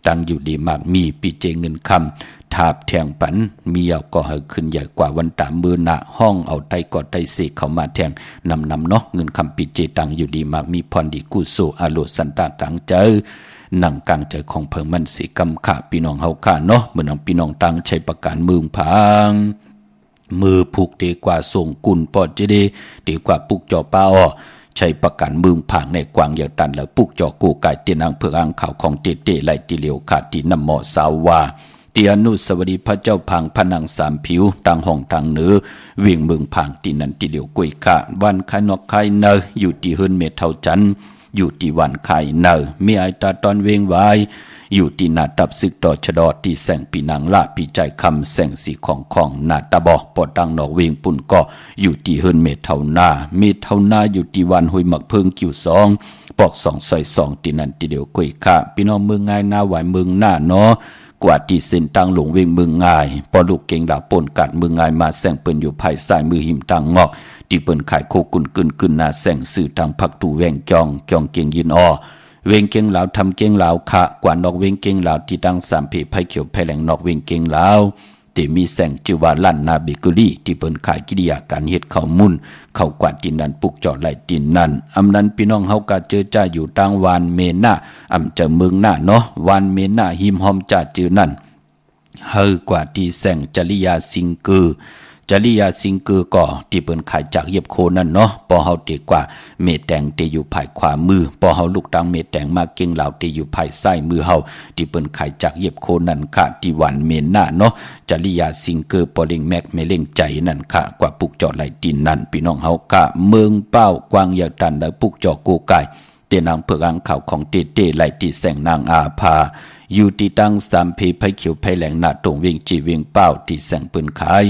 ตั้งอยู่ดีมากมีปิเจเงินคำทาบแทงปันเมียวก็ขึ้นใหญ่กว่าวันตามมือหน้าห้องเอาไตกอดไตเสกเข้ามาแทงนำเนาะเงินคำปิเจตังอยู่ดีมากมีพรดีกุโสอาโลสันตากลางเจอหนังกลางใจของเพิ่งมันสีกำขาพี่น้องเฮาค่ะเนาะเมื่อนำพี่น้องตังใช้ประการมือพัง มือผูกดีกว่าส่งกุลปอดจะดีกว่าปุกจอป้าอ้อใช้ประกันมึงผางในกวางยาวตันแล้วปุกจอกูกายเตียนางเพื่ออ่างข่าวของเตไหลติเหลียวขาดที่นำหมอสาววาตีอนุสวรีพระเจ้าพังพนังสามผิวต่างห้องทางเหนือวิ่งเมืองพังตีนันติเหลียวกุยขะวันคายนอกคายเนออยู่ที่เฮิรนเมเท่าจันอยู่ที่วันคายเนอมีไอตาตอนเวงไว้อยู่ที่นาตับซึกต่อชะดอที่แสงปีนางละปีใจคำแสงสีของนาตาบอปอดังนอกเวงปุ่นก็อยู่ที่เฮิรนเมเท่านาอยู่ที่วันหุยหมักเพิงคิวสองปอก2 ตีนันติเหลียวกุยขะพี่น้องเมืองง่ายหน้าไหวเมืองหน้าเนาะกว่าที่เส้นตังหลงเวงเมืองง่ายพอลูกเก่งดาปนกัดเมืองง่ายมาแสงเปิ้นอยู่ภายซ้ายมือหิมตังงอกที่เปิ้นขายโคกุนกึนหน้าแสงสื่อทางผักตูแวงจองเก่งยินอ้อเวงเก่งเหลาทำเก่งเหลาขะกว่านอกเวงเก่งเหลาที่ตั้งสามเพไผเขียวไผแหลงนอกเวงเก่งเหลาที่มีแสงจือว่าลั่นนาเบเกอรี่ที่เปิ้นขายกิริยาการเฮ็ดข้าวมุนเข้ากวาดดินนั้นปลูกจอดไหลดินนั้นอำนั้นพี่น้องเฮาก็เจอจ้าอยู่ต่างวานเมน่าอำเจอเมืองหน้าเนาะวานเมน่าหิมหอมจ้าจือนั่นเฮอกว่าที่แสงจริยาสิงกือก็ที่เปิ้นขายจากเย็บโคนั่นเนาะพอเฮาตีกว่าเมแตงที่อยู่ภายขวามือพอเฮาลูกตังเมแตงมาเก่งเหล่าที่อยู่ภายซ้ายมือเฮาที่เปิ้นขายจากเย็บโคนั่นค่ะที่วันเมนหน้าเนาะจริยาสิงกือปอเล็งแม็กเมเล็งใจนั่นค่ะกว่าปุกจอไหลดินนั่นพี่น้องเฮาค่ะเมืองเป้ากวางยาวตันและปุกจอกูกายเตนางเผือกอ่างข่าวของเตไหลที่แสงนางอาภาอยู่ที่ตั้งสามเพไผเขียวไผแหลงหน้าตรงเวียงจีเวียงเป้าที่แสงปืนขาย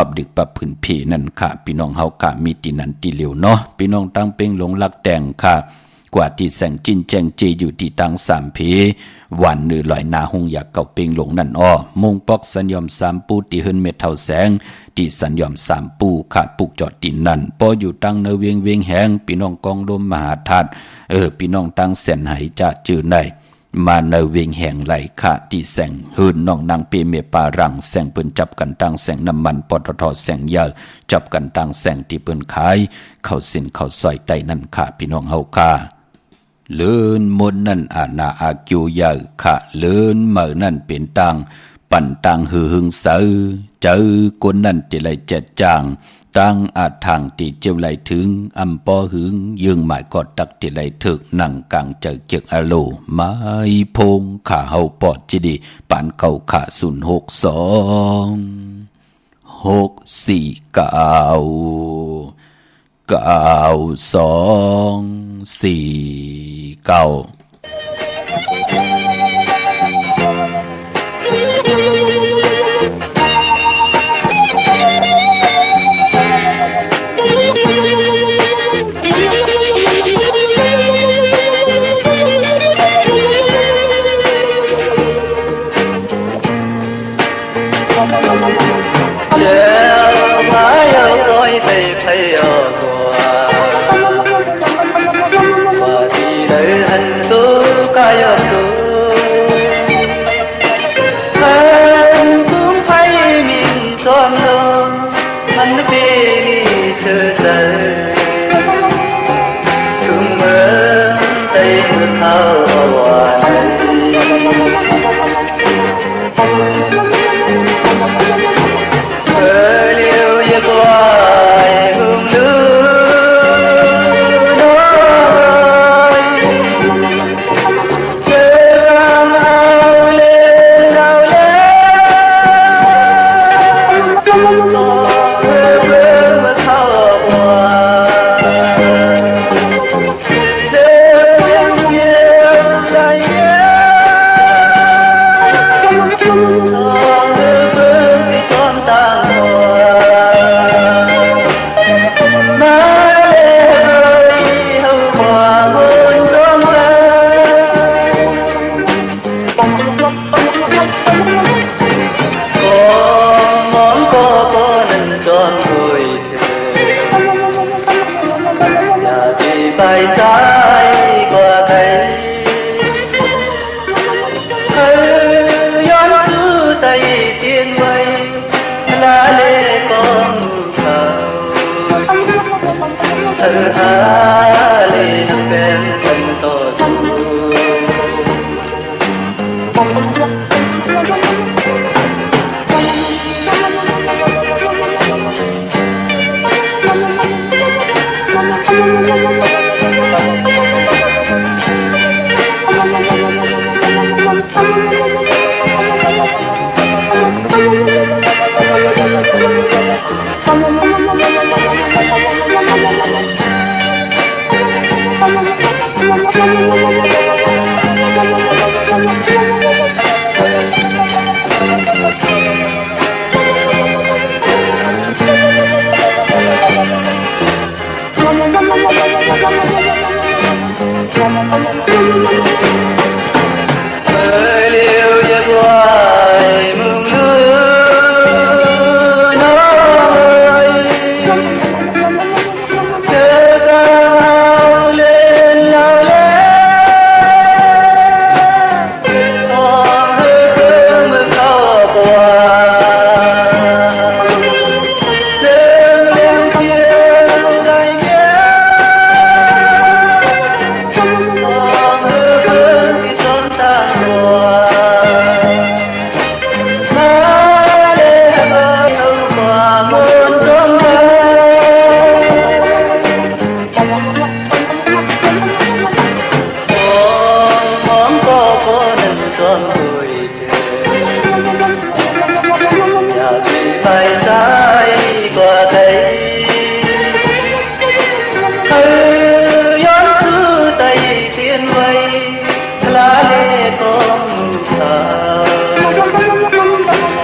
ปับดึกปับพื้นเพนั่นค่ะพี่น้องเฮากะมีตีนันตีเหลียวเนาะพี่น้องตั้งเป้งหลงลักแดงค่ะกว่าที่แสงจินแจงเจอยู่ที่ตั้งสามเพวันนือลอยนาหงอยากเก่าเป้งหลงนั่นอ้อมงปอกสัญญอมสามปูที่เฮิรนเม็ดเท่าแสงที่สัญญอมสามปูขาดปุกจอดดินนั่นพออยู่ตั้งเนเวียงแหงพี่น้องกองลมมหาธาตุพี่น้องตั้งแสนไหจะจื้อในมาในเวียงแห่งไหลค่ะที่แสงหืนน้องนางเปเมปารังแสงเปิ้นจับกันตั้งแสงน้ำมันปตทแสงยาวจับกันตั้งแสงที่เปิ้นขายเข้าสินเข้าซอยไตนั่นค่ะพี่น้องเฮาค่ะเลื่นมนนั่นอาณาอากิวยาค่ะเลื่นเมื่อนั่นเป็นตังปั่นตังหือหึงเสือเจอคนนั่นที่ไหลเจ็ดจางตั้งอาทางที่เจ้าไหลถึงอำปอหึงยืงหมายกอดตักที่ไหลถึกนั่งกลางเจอเกียกอโลไม้พงขาเฮาปอดจิดีปานเก่าขา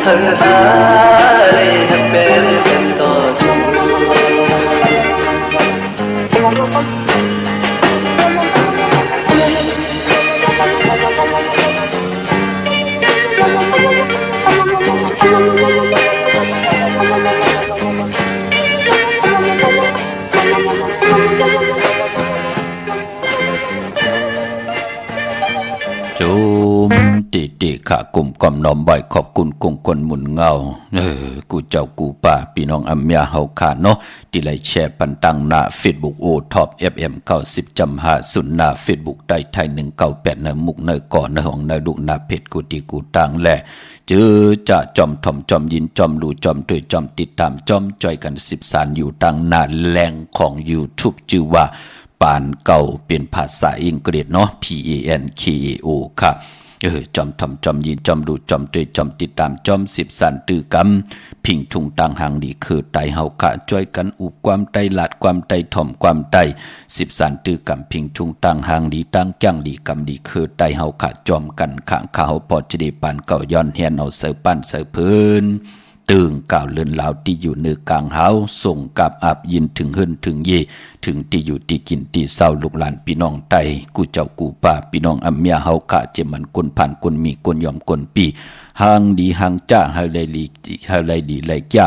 หันหาได้หักเป็นกันต่อชูจุมติขะกลุ่มกอมน้อมใบขอบคุณกงคนหมุนเงากูเจ้ากูป่าพี่น้องอัมยาเฮาขาเนาะที่ไลแชร์ปันตังหน้า Facebook โอท็อป FM 90.5หน้า Facebook ได้ไทย198ในมุกในก่อนในห้องในดุหน้าเพจกูตีกูตังแหละเจอจะจอมถ่อมจอมยินจอมรู้จอมด้วยจอมติดตามจอมจอยกัน10สารอยู่ตังหน้าแหล่งของ YouTube ชื่อว่าปานเก่าเป็นภาษาอังกฤษเนาะ PANKAO ครับจอมทำจอมยินจอมดูจอมด้วยจอมติดตามจอม10สันตือกำพิงทุงต่างหางดีคือไตเฮาขะจ้อยกันอุบความไตหลาดความไตถ่อมความไต10สันตือกำพิงทุงต่างหางดีตั้งจังดีกำดีคือไตเฮาขะจอมกันข้างเขาพอจะได้ปานเก่าย้อนเฮียนเอาเสือปั้นเสือพื้นตึงก่าวเลือนลาวที่อยู่เนื้อกลางเฮาส่งกับอับยินถึงหึ่นถึงเยถึงที่อยู่ที่กินที่เศร้าลูกหลานพี่น้องไตกูเจ้ากูป่าพี่น้องอัมเมียเฮาขะเจมันคนผ่านคนมีคนยอมคนปีหางดีหางจ้าเฮาไลลีเฮาไลดีไลจ้า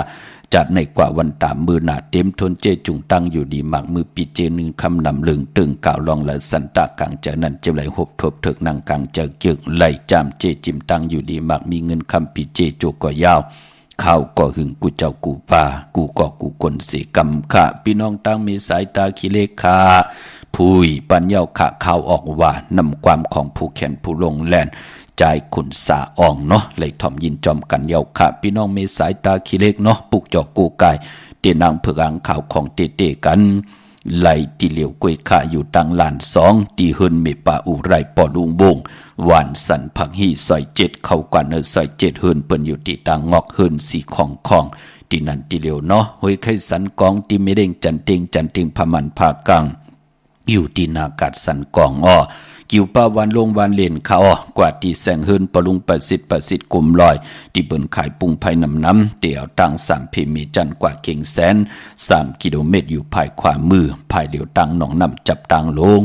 จัดในกว่าวันตามมือหนาเต็มทนเจจุงตั้งอยู่ดีหมากมือปีเจนึงคำนำลึงตึงก่าวลองละสันตะกังเจนั้นเจไหลหบทบเถิกนางกังเจเกียงไหลจามเจจิมตั้งอยู่ดีหมากมีเงินคำปีเจโจก็ยาวข้าวก็หึงกูเจ้ากูป่ากูก็กูคนเสกำขะพี่น้องตั้งมีสายตาขี้เล็กขาผู้ยปัญญาขะข้าวออกว่านำความของผู้แขนผู้ลงแลนใจขุนสาอ่องเนาะเลยถ่อมยินจอมกันเยาขะพี่น้องมีสายตาขี้เล็กเนาะปุกจอกกูกายเตียนางเผือกอ่างข่าวของเตๆกันไหลที่เหลียวกวยขาอยู่ตังลาน2ที่เฮินเมปาอุไรปอลุงบงหวานสันผักฮีซอย7เข้ากว่าเนซอย7เฮินเปิ้นอยู่ที่ตังงอกเฮินสีของที่นั่นที่เหลียวเนาะห้วยไข่สันกองที่ไม่เด้งจันเต็งพมันภากังอยู่ที่นากาศสันกองกิวป้าวันลงวันเล่นเขากว่าที่แสงเฮินปลุงประสิทธิ์กลุ่มลอยที่เบิ่นขายปุงภายน้ำเตี่ยวตัง3เพมีจันกว่าเก่งแสน3กิโลเมตรอยู่ภายขวามือภายเหลียวตังหนองน้ำจับตังลง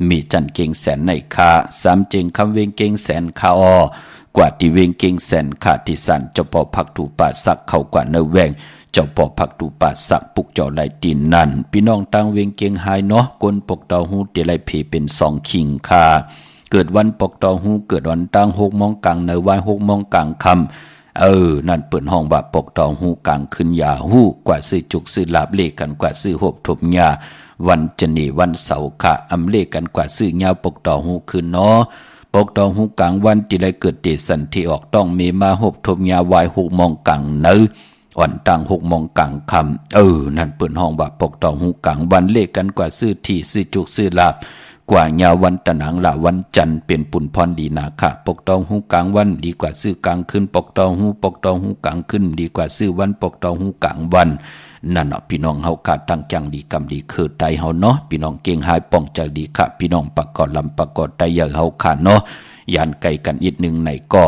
มีจันเก่งแสนในคา3เจงคำเวงเก่งแสนคากว่าที่เวงเก่งแสนขาที่สันเจ้าปอพักถูป่าสักเข้ากว่าเนแวงเจ้าปอพักถูป่าสักปุกเจ้าไหลตีนนั่นพี่น้องตังเวงเก่งหายเนาะกนปกเตาหูเตไหลเพเป็น2คิงคาเกิดวันปกเตาหูเกิดวันตัง6 โมงกลางในวัน6 โมงกลางคำนั่นเปิดห้องว่าปกเตาหูกลางขึ้นยาหูกว่าซื้อจุกซื้อลาบเลกันกว่าซื้อหบทบยาวันจะนีวันเสาร์ค่ะอำเลกันกว่าซื้อยาปกเตาหูขึ้นเนาะปกตองหูกลางวันที่ได้เกิดเตสันที่ออกต้องมีมาหบทบยาวาย6 โมงกลางเนอ่อนตัง6 โมงกลางคำนั่นเปิดห้องว่าปกตองหูกลางวันเลขกันกว่าซื้อที่ซื้อจุกซื้อลาบกว่ายาวันตะหนังละวันจันทร์เป็นปุ่นพรดีนาค่ะปกตองหูกลางวันดีกว่าซื้อกลางคืนปกตองหูกลางคืนดีกว่าซื้อวันปกตองหูกลางวันนั่นเนาะพี่น้องเฮาขาดตั้งจังดีกำดีคือไตเฮาเนาะพี่น้องเก่งหายป้องใจดีค่ะพี่น้องประกอบลำประกอบไตอย่าเฮาขาดเนาะยานไกลกันอีกหนึ่งไหนก็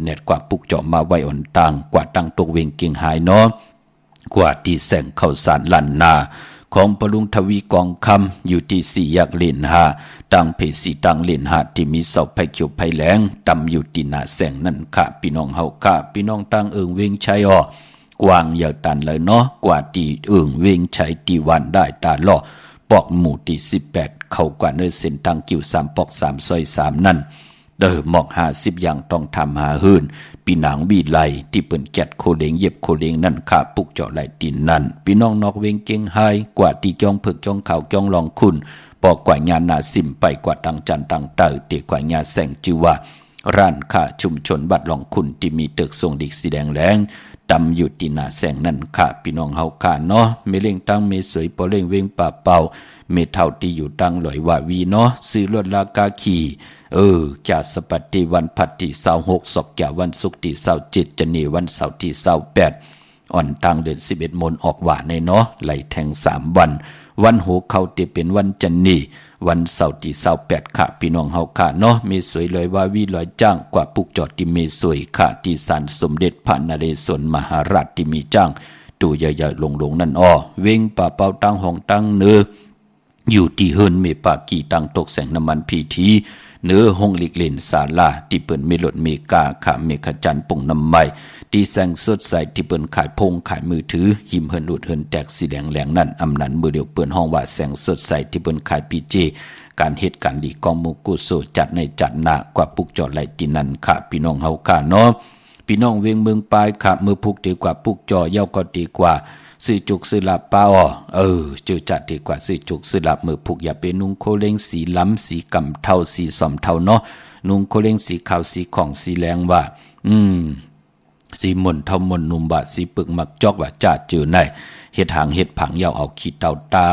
เน็ตกว่าปุกเจาะมาไว้อ่อนต่างกว่าตั้งตกเวงเก่งหายเนาะกว่าที่แสงเข้าสารลันนาของปลุงทวีกองคำอยู่ที่4 แยกเลน5ตั้งเพสีตั้งเลน5ที่มีเสาไผ่เขียวไผ่แหลงตำอยู่ที่หน้าแสงนั่นค่ะพี่น้องเฮาค่ะพี่น้องตั้งเวงชัยกว้างยาวตันเลยเนาะกว่าที่เวงชัยที่วันได้ตาล่อปอกหมู่ที่18เข้ากว่าเนื้อเส้นทางกิ่ว3ปอก3ซอย3นั่นหมอก50อย่างต้องทำหาหื่นปีหนังวีไลที่เปิ่นแกดโคเดงเย็บโคเดงนั่นค่ะปุกเจาะไหลตีนนั่นพี่น้องนอกเวงเก่งหายกว่าที่จ้องเผือกจ้องขาวจ้องลองคุณปอกกว่าญาณาสิมไปกว่าตังจันตังเตอเตกว่าญาแสงจิวาร้านค้าชุมชนบัดลองคุณที่มีตึกทรงดิกสีแดงแรงตำอยู่ที่หน้าแสงนั่นค่ะพี่น้องเฮาค่ะเนาะเมเล่งตั้งเมสวยปอเล่งเวงป่าเป่าเมเท่าที่อยู่ตั้งลอยว่าวีเนาะซื้อรถลากาขี่จากสปัตติวันพัดที่26ศกแก่วันศุกร์ที่27จะนีวันเสาร์ที่28อ่อนตั้งเดือน11 มนออกว่าในเนาะไหลแทง3 วัน วันโหเขาเตเป็นวันจันนีวันเสาร์ที่28ค่ะพี่น้องเฮาค่ะเนาะมีสวยเลยว่าวิลอยจ้างกว่าปุกจอดที่มีสวยค่ะที่ศาลสมเด็จพระนเรศวรมหาราชที่มีจ้างตูใหญ่ๆลงๆนั่นอ้อเว้งป่าเป่าตั้งห้องตั้งเนื้ออยู่ที่เฮินเมปากีตั้งตกแสงน้ำมันพีทีเนื้อห้องหลีกเล่นศาลาที่เปิ่นเมลดเมกาขาเมฆจันทร์ป่งน้ำไม้ที่แสงสดใสที่เปิ่นขายพงขายมือถือหิมเฮินอุดเฮินแตกสีแดงแหลงนั่นอำนันมือเดียวเปิ่นห้องว่าแสงสดใสที่เปิ่นขายปีเจการเหตุการณ์ดีกองมุกุโซจัดในจัดหนากว่าปุกจอดไหลที่นั่นค่ะพี่น้องเฮาค่ะเนาะพี่น้องเวียงเมืองปลายค่ะมือพุกดีกว่าปุกจอเย้าก็ดีกว่าซื้อจุกซื้อลาบป้าเจอจัดดีกว่าซื้อจุกซื้อลาบมือผูกอย่าเป็นนุ่งโคเล้งสีล้ำสีกำเทาสีสอมเทาเนาะนุ่งโคเล้งสีขาวสีของสีแรงว่าสีมนเทามนนุ่มบะสีปึกมักจอกว่าจ่าเจอในเฮ็ดหางเฮ็ดผังยาวเอาขี้เต่าตา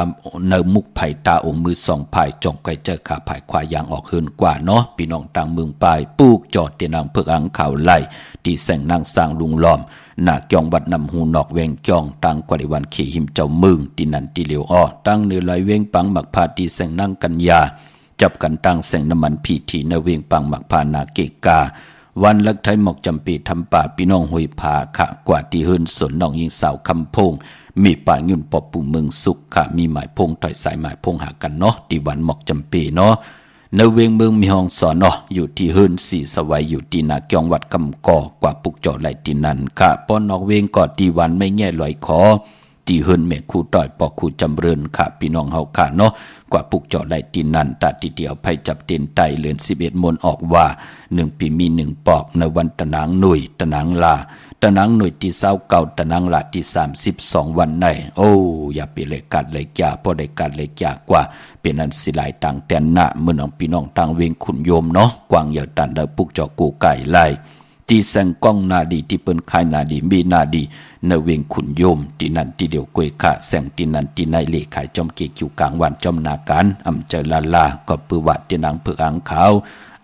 เนมุกไผ่ตาองค์มือสองไผ่จ่องไก่เจอขาไผ่ควายยางออกเฮินกว่าเนาะพี่น้องต่างเมืองปลายปูกจอดเตนางเพิกอังข่าวไล่ที่แสงนางสร้างลุงล้อมหน้าเกียงวัดนำหูนอกเวงเกียงตั้งกว่าในวันขี่หิมเจ้ามึงที่นั่นที่เหลียวอ้อตั้งเนื้อลอยเวงปังหมักพาที่แสงนั่งกันยาจับกันตั้งแสงน้ำมันพีทีในเวงปังหมักพานาเกกาวันลักไทยหมอกจำปีทำป่าพี่น้องห้วยผาขะกว่าที่เฮินสนน้องยิงสาวคำพงมีป่ายุ่นปอบปู่เมืองสุขค่ะมีหมายพงถอยสายหมายพงหากันเนาะที่วันหมอกจำปีเนาะในเวงเมืองมีห้องสอนเนาะอยู่ที่เฮินสีสวัยอยู่ที่นาเกียงวัดคำก่อกว่าปุกจอไหลที่นั่นค่ะป้อนนอกเวงก่อที่วันไม่แง่ลอยคอที่เฮินแม่ครูต่อยปอกครูจำเริญค่ะพี่น้องเฮาค่ะเนาะกว่าปุกจอไหลที่นั่นตาทีเดียวไผจับเต็นไตเลือน11มนออกว่า1ปีมี1ปอกในวันตะนางหนุ่ยตะนางลาตะนางหน่วยที่29ตะนางลาที่32วันในอย่าไปเลยกัดเลยจ่าพอได้กัดเลยจ่ากว่าเป็นอันสิหลายต่างแต่นหน้าเมื่อน้องพี่น้องต่างเวงขุนโยมเนาะกวางเหยื่อตันได้ปุกจอกูไก่ไล่ที่แสงก้องนาดีที่เปิ้นคายนาดีมีนาดีในเวงขุนโยมที่นั่นที่เดียวกวยขาแสงที่นั่นที่ในเลขายจอมเกคิวกลางวันจอมนาการอำเจอลาก็ปือวัดที่นางเผือกอ่างขาว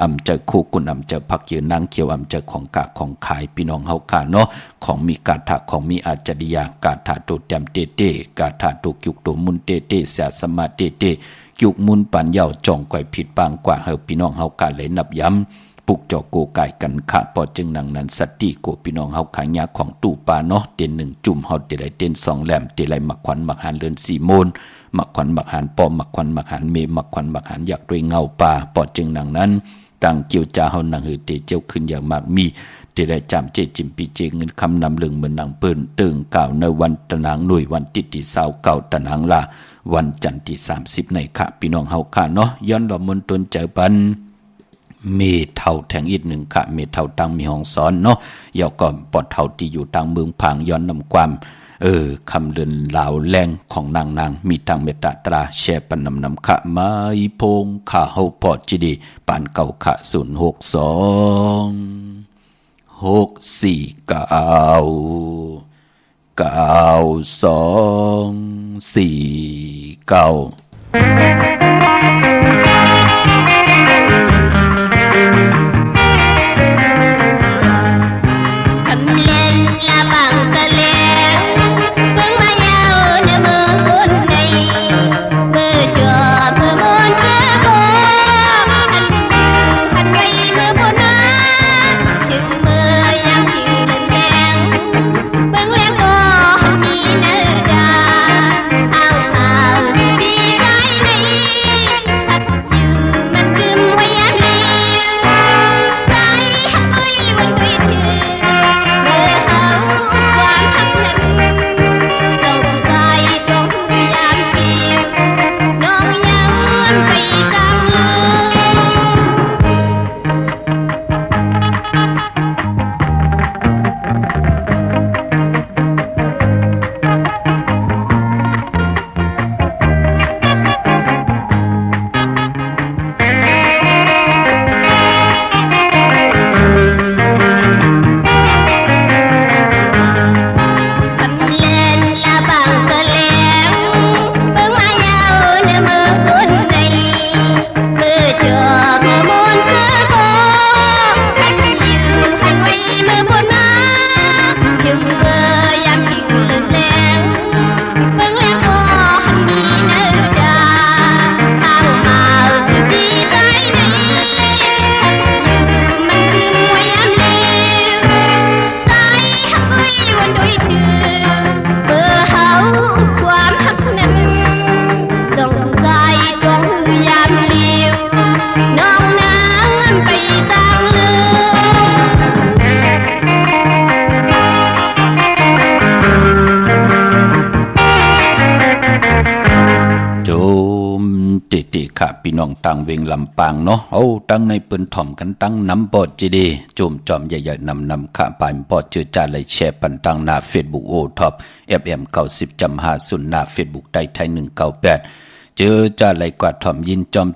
อำเจอคู่กุนอำเจอพักยืนนางเขียวอำเจอของกะของขายพี่น้องเฮาค่ะเนาะของมีกาถาของมีอาจริยากาถาตุเต็มเตเตกาถาตุกิกตุมุนเตเตเสียสมาเตเตกิกมุนปัญญาจ่องก่อยผิดปางกว่าเฮาพี่น้องเฮาค่ะเลยนับย้ำปุกจอโกไก่กันขะพอจึงนังนั้นสติโกพี่น้องเฮาขายยาของตู้ปลาเนาะเต็น1จุ่มเฮาเตได้เต็น2แหลมเตได้มักขวัญมักหันเลือน4โมนมักขวัญมักหันปอมักขวัญมักหันเมมักขวัญมักหันอยากด้วยเงาป่าพอจึงนังนั้นตั้งเกี่ยวจาเฮานังหือเตเจ้าขึ้นอย่างมากมีเตได้จำเจจิมปีเจเงินคำนำลึงเหมือนนางเปิ้นตึงกล่าวในวันตะนางหน่วยวันติที่29ตะนางลาวันจันทร์ที่30ในค่ะพี่น้องเฮาค่ะเนาะย้อนหลอมมนตนเจอปันเมเท่าแทงอีกหนึ่งค่ะเมเท่าตั้งมีห้องสอนเนาะยาวก่อนปอดเท่าที่อยู่ต่างเมืองผางย้อนนำความคำเดินลาวแรงของนางมีทางเมตตราแชร์ปันนำขะไม้พงข่าเฮาปอดจีดีปานเก่าขะHãy subscribe cho kênh Ghiền Mì Gõ để không bỏ lỡ ค่ะพี่น้องตังเวงลำปางเนาะเอาตั้งในปืนถ่อมกันตั้งน้ำปอดจีดีจุ่มจอมใหญ่ๆนำค่ะปายปอดเจอจ่าเลยแชร์ปันตั้งหน้า Facebook โอท็อป FM 90.50หน้า Facebook ไทย198เจอจ่าเลยกว่าถ่อมยินจอม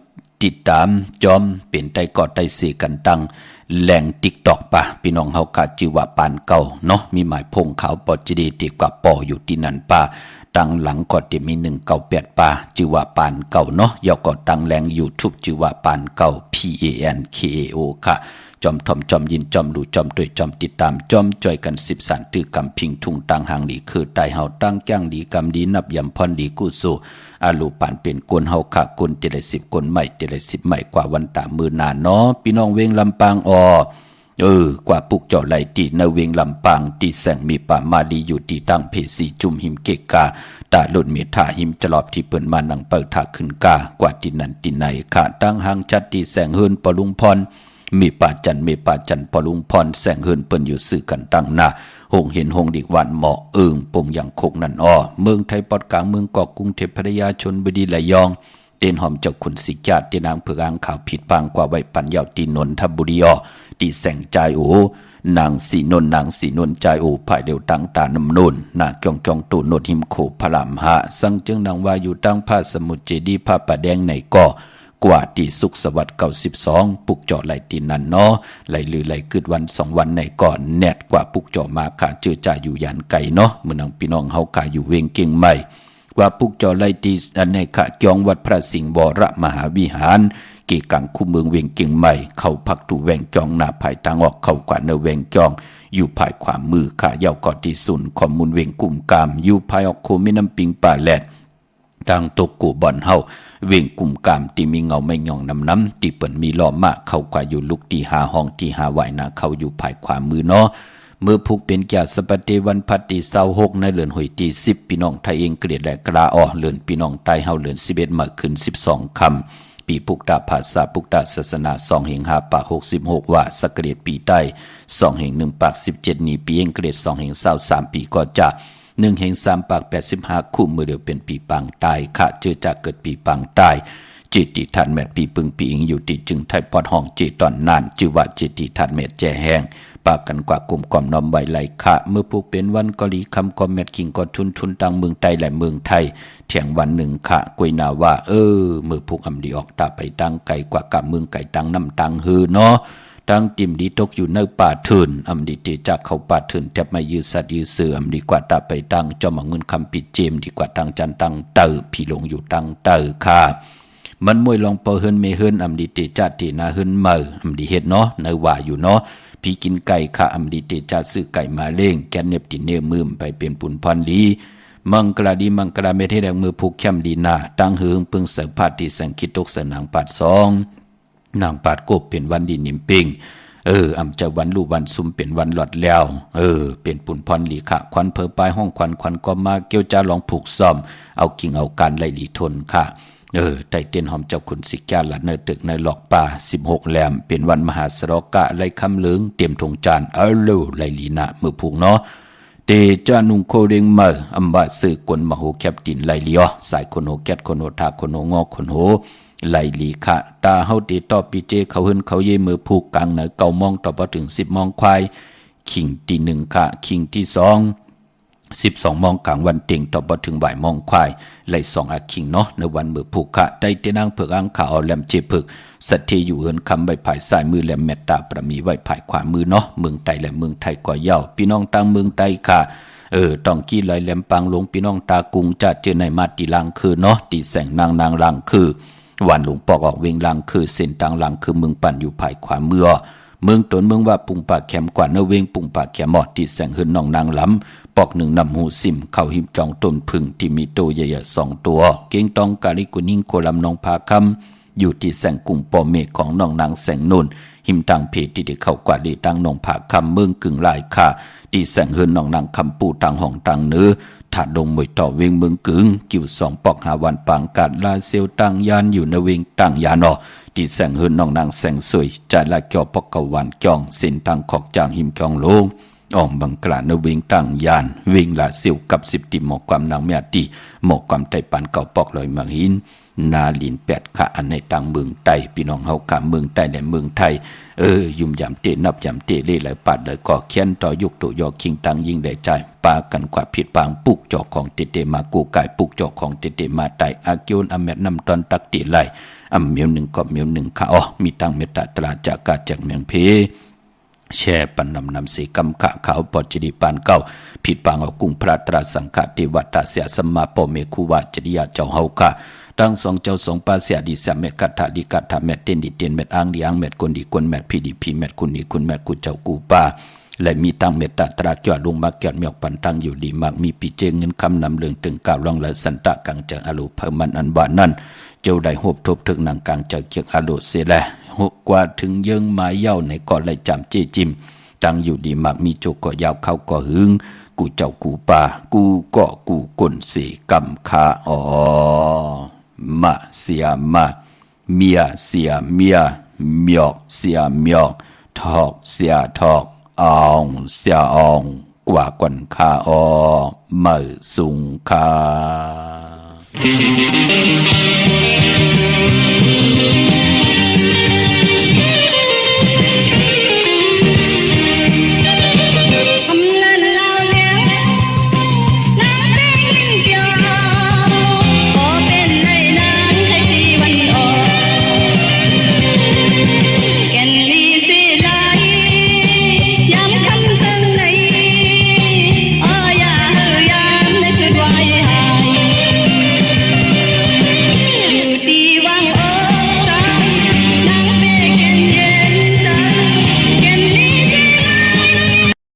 ติดตามจอมเป็นไตกอดไตเสกันตั้งแหล่ง TikTok ป่ะพี่น้องเฮาค่ะชื่อว่าปานเก่าเนาะมีหมายพงขาวปอดจีดีติกว่าปออยู่ที่นั่นป่ะตั้งหลังก็จะมี198ป่าชื่อว่าปานเก่าเนาะย่อก็ตั้งแหล่ง YouTube ชื่อว่าปานเก่า PANKAO ค่ะจอมทอมจอมยินจอมดูจอมด้วยจอมติดตามจอมจ่อยกัน10สันตื้อกำพิงทุ่งตั้งหางดีคือไตเฮาตั้งจ้างดีกำดีนับยำพรดีกู้สู้อาลูปานเป็นกวนเฮาค่ะกวน10กวนใหม่10ใหม่กว่าวันตามือหน้าเนาะพี่น้องเวงลำปางกว่าปุกเจาะไหลตีในเวียงลำปางตีแสงมีป่ามาดีอยู่ตีตั้งเพสีจุ่มหิมเกกาตาหลุดเมถาหิมจลอบที่เปิ้นมานังเปิดถาขึ้นกากว่าตีนันตีไหนขาตั้งหางจัดตีแสงเฮินปลุงพรมีป่าจันปลุงพรแสงเฮินเปิ้นอยู่สื่อกันตั้งหน้าหงเห็นหงดิกวันเหมาะปงอย่างคกนั่นเมืองไทยปอดกลางเมืองเกาะกรุงเทพพัทยาชลบุรีระยองเต้นหอมเจ้าขุนสิจาดเต้นางเผือกอ่างข่าวผิดปางกว่าไว้ปันยาวตีนนทบุรีตีแสงใจนางสีนนใจภายเดียวตั้งตานำนุนนาจองตูโนดหิมโขพลามหะสังจึงนางว่าอยู่ตั้งผ้าสมุทรเจดีผ้าป่าแดงในก่อกว่าตีสุขสวัสดิ์92ปุกเจาะไหลตีนันเนาะไหลลือไหลกึดวัน2วันในก่อนแนดกว่าปุกเจาะมาขาเจอจ่าอยู่ยันไก่เนาะมื้อนางพี่น้องเฮาขาอยู่เวงเก่งใหม่กว่าปุกเจาะไหลตีอันในขะจองวัดพระสิงห์วรมหาวิหารกีกังคู่เมืองเวียงเก่งใหม่เข้าพักตูแวงจองหน้าภายทางออกเข้ากว่าเนแวงจองอยู่ภายขวามือขายาวกอที่ศูนย์ข้อมูลเวียงกุ่มกามอยู่ภายออกโคมีน้ำปิงป่าแหลดทางตกกูบ่อนเฮาเวียงกุ่มกามที่มีเงาไม่ย่องน้ำที่เปิ่นมีล้อมากเข้ากว่าอยู่ลุกที่หาห้องที่หาไหวนาเข้าอยู่ภายขวามือเนาะเมื่อผูกเป็นแก่สปฏิวันพัตติ26ในเดือนหอยที่10พี่น้องไทยเองเกลียดและกลาเดือนพี่น้องไทยเฮาเดือน11มาขึ้น12คำปีปุกตาภาษาปุกตาศาสนา2แห่ง5ปาก66ว่าสกเกลียดปีใต้2แห่ง1ปาก17นี้ปีเองเกลียด2แห่ง23ปีก็จะ1แห่ง3ปาก85คู่มือเดียวเป็นปีปังตายค่ะเจอจากเกิดปีปังตายจิตติทันแมดปีปึงปีอิงอยู่ที่จึงไทยปอดห้องจิตตอนนานชื่อว่าจิตติทันแมดแจแห้งปากกันกว่ากลุ่มกอมน้อมไว้ไหลค่ะเมื่อผูกเป็นวันกอลีคำกอมแมดคิงกอทุนตังเมืองไทยและเมืองไทยเที่ยงวันหนึ่งค่ะกวยนาว่ามือผูกอำดีออกตาไปตั้งไก่กว่ากับเมืองไก่ตังน้ำตังฮือเนาะตั้งติมดีตกอยู่ในป่าเถินอำดีเตจากเขาป่าเถินแทบไม่ยืดสัตว์ยืดเสืออำดีกว่าตาไปตั้งจอมเงินคำปิดเจมดีกว่าตั้งจันตั้งเตอพี่ลงอยู่ตั้งเตอค่ะมันมวยลองเปอเฮินเมเฮินอำดีเตจัดตีนาเฮินเมออำดีเฮ็ดเนาะในว่าอยู่เนาะพี่กินไก่ค่ะอำดีเตจัดซื้อไก่มาเล่งแกนเน็บติเนมืมไปเป็นปุ่นพันลีมังกราดีมังกราเมเทแดงมือผูกแคมดีนาตั้งเฮืองปึงเสพาติสังคิดตกเสนางปาด2นางปาดกบเป็นวันดีนิมปิงอำจะวันลูวันซุมเป็นวันหลอดแล้วเป็นปุ่นพรหลีค่ะควันเพอปลายห้องควันก็มาเกี่ยวจ้าลองผูกซ่อมเอากิ่งเอาการไล่หลีทนค่ะไต่เต้นหอมเจ้าขุนสิกาละเนตึกในหลอกป่า16แหลมเป็นวันมหาสรกะไล่คำเหลืองเตรียมธงจานไล่หลีนะมือผูกเนาะเตจานุงโคเรงเมออำบะสื่อกวนมโหแคบตินไล่เลียวสายคนโหแกดคนโหทาคนโหงอคนโหไล่ลีค่ะตาเฮาตีต่อปีเจเขาหึนเขาเยมือผูกกลางเหนือเก่ามองต่อพอถึง10มองควายขิงที่1ค่ะขิงที่12มองกลางวันเต็งต่อพอถึงบ่ายมองควายไล่2อาขิงเนาะในวันมือผูกค่ะได้เตนางเผือกอ่างขาวแหลมเจผึกสัตเทอยู่เฮินคำใบภายซ้ายมือแหลมเมตตาประมีไว้ภายขวามือเนาะเมืองไทยและเมืองไทยก็เย้าพี่น้องต่างเมืองไทยค่ะต้องกี้ลอยแหลมปังลงพี่น้องตากุงจะเจอในมาตีลังคือเนาะตีแสงนางลังคือวันหลวงปอกออกเวงลังคือเส้นต่างลังคือเมืองปั่นอยู่ภายขวามือเมืองตนเมืองว่าปุงปากแคมกว่าเนเวงปุงปากแคมหมอดที่แสงหืนน้องนางล้ำปอก1นำหูซิมเข้าหิมจองต้นพึ่งที่มีโตใหญ่ๆ2ตัวเก่งตองกาลิกุนิ่งโคลำนองพาคำอยู่ที่แสงกุ่งปอเมฆของน้องนางแสงนุ่นหิมตังเพจที่ได้เข้ากว่าดีตั้งน้องผาคำเมืองกึ่งลายค่ะที่แสงหืนน้องนางคำปูตังห้องตังเนื้อถาดงมวยต่อเวงเมืองกึ่งกิ่ว2ปอก5วันปางกาดลาเซลตังยานอยู่ในเวงตังยานที่แสงหืนน้องนางแสงสวยจ่ายละเกี่ยวปอกกวันจองเส้นตังขอกจางหิมจองโลงบังกลาในเวงตังยานเวงลาเซลกับ10ติหมอกความนางเมียตีหมอกความไตปันเก่าปอกลอยเมืองหิน นาลิน8ค่ะอันในต่างเมืองใต้พี่น้องเฮาค่ะเมืองใต้และเมืองไทยยุ่มยามเตนับยามเตเล่หลายปาดเลยก็เขียนต่อยุกตัวยอคิงตังยิ่งได้ใจปากันกว่าผิดปางปุกจอกของเตมากูกายปุกจอกของเตมาไตอากิวนอเมดนำตอนตักติไหลเมียวหนึ่งก็เมียวหนึ่งค่ะมีตังเมตตาตราจากกาจากเมืองเพแช่ปันนำสีกำขะขาวปอจดีปานเก้าผิดปางเอากุ้งพระตราสังฆติวัตาเสียสมมาปเมคุวาจริยาเจ้าเฮาค่ะตั้งสองเจ้าสองปาเสียดีเสียเม็ดกัตถาดีกัตถาเม็ดเต้นดีเต้นเม็ดอ่างดีอ่างเม็ดคนดีคนเม็ดพีดีพีเม็ดคุณดีคุณเม็ดกูเจ้ากูปาและมีตังเมตตาตราเกี่ยวลงมาเกี่ยวเมียกปันตังอยู่ดีมากมีปีเจงเงินคำนำเรื่องถึงกาวลองและสันตะกังเจออารมณ์เพิ่มมันอันบ้านนั้นเจ้าได้หบทบถึงนางกลางเจอเกี่ยงอารมณ์เสียแลหกกว่าถึงเยิงไม้เย้าในก่อเลยจำเจจิมตั้งอยู่ดีมากมีโจกก็ยาวเข้าก็หึงกูเจ้ากูป่ากูก็กูกลสีกำคามาเสียมาเมียเสียเมียเมียกเสียเมียกทอกเสียทอกอองเสียอองกว่ากวนคาเมื่อสุงคา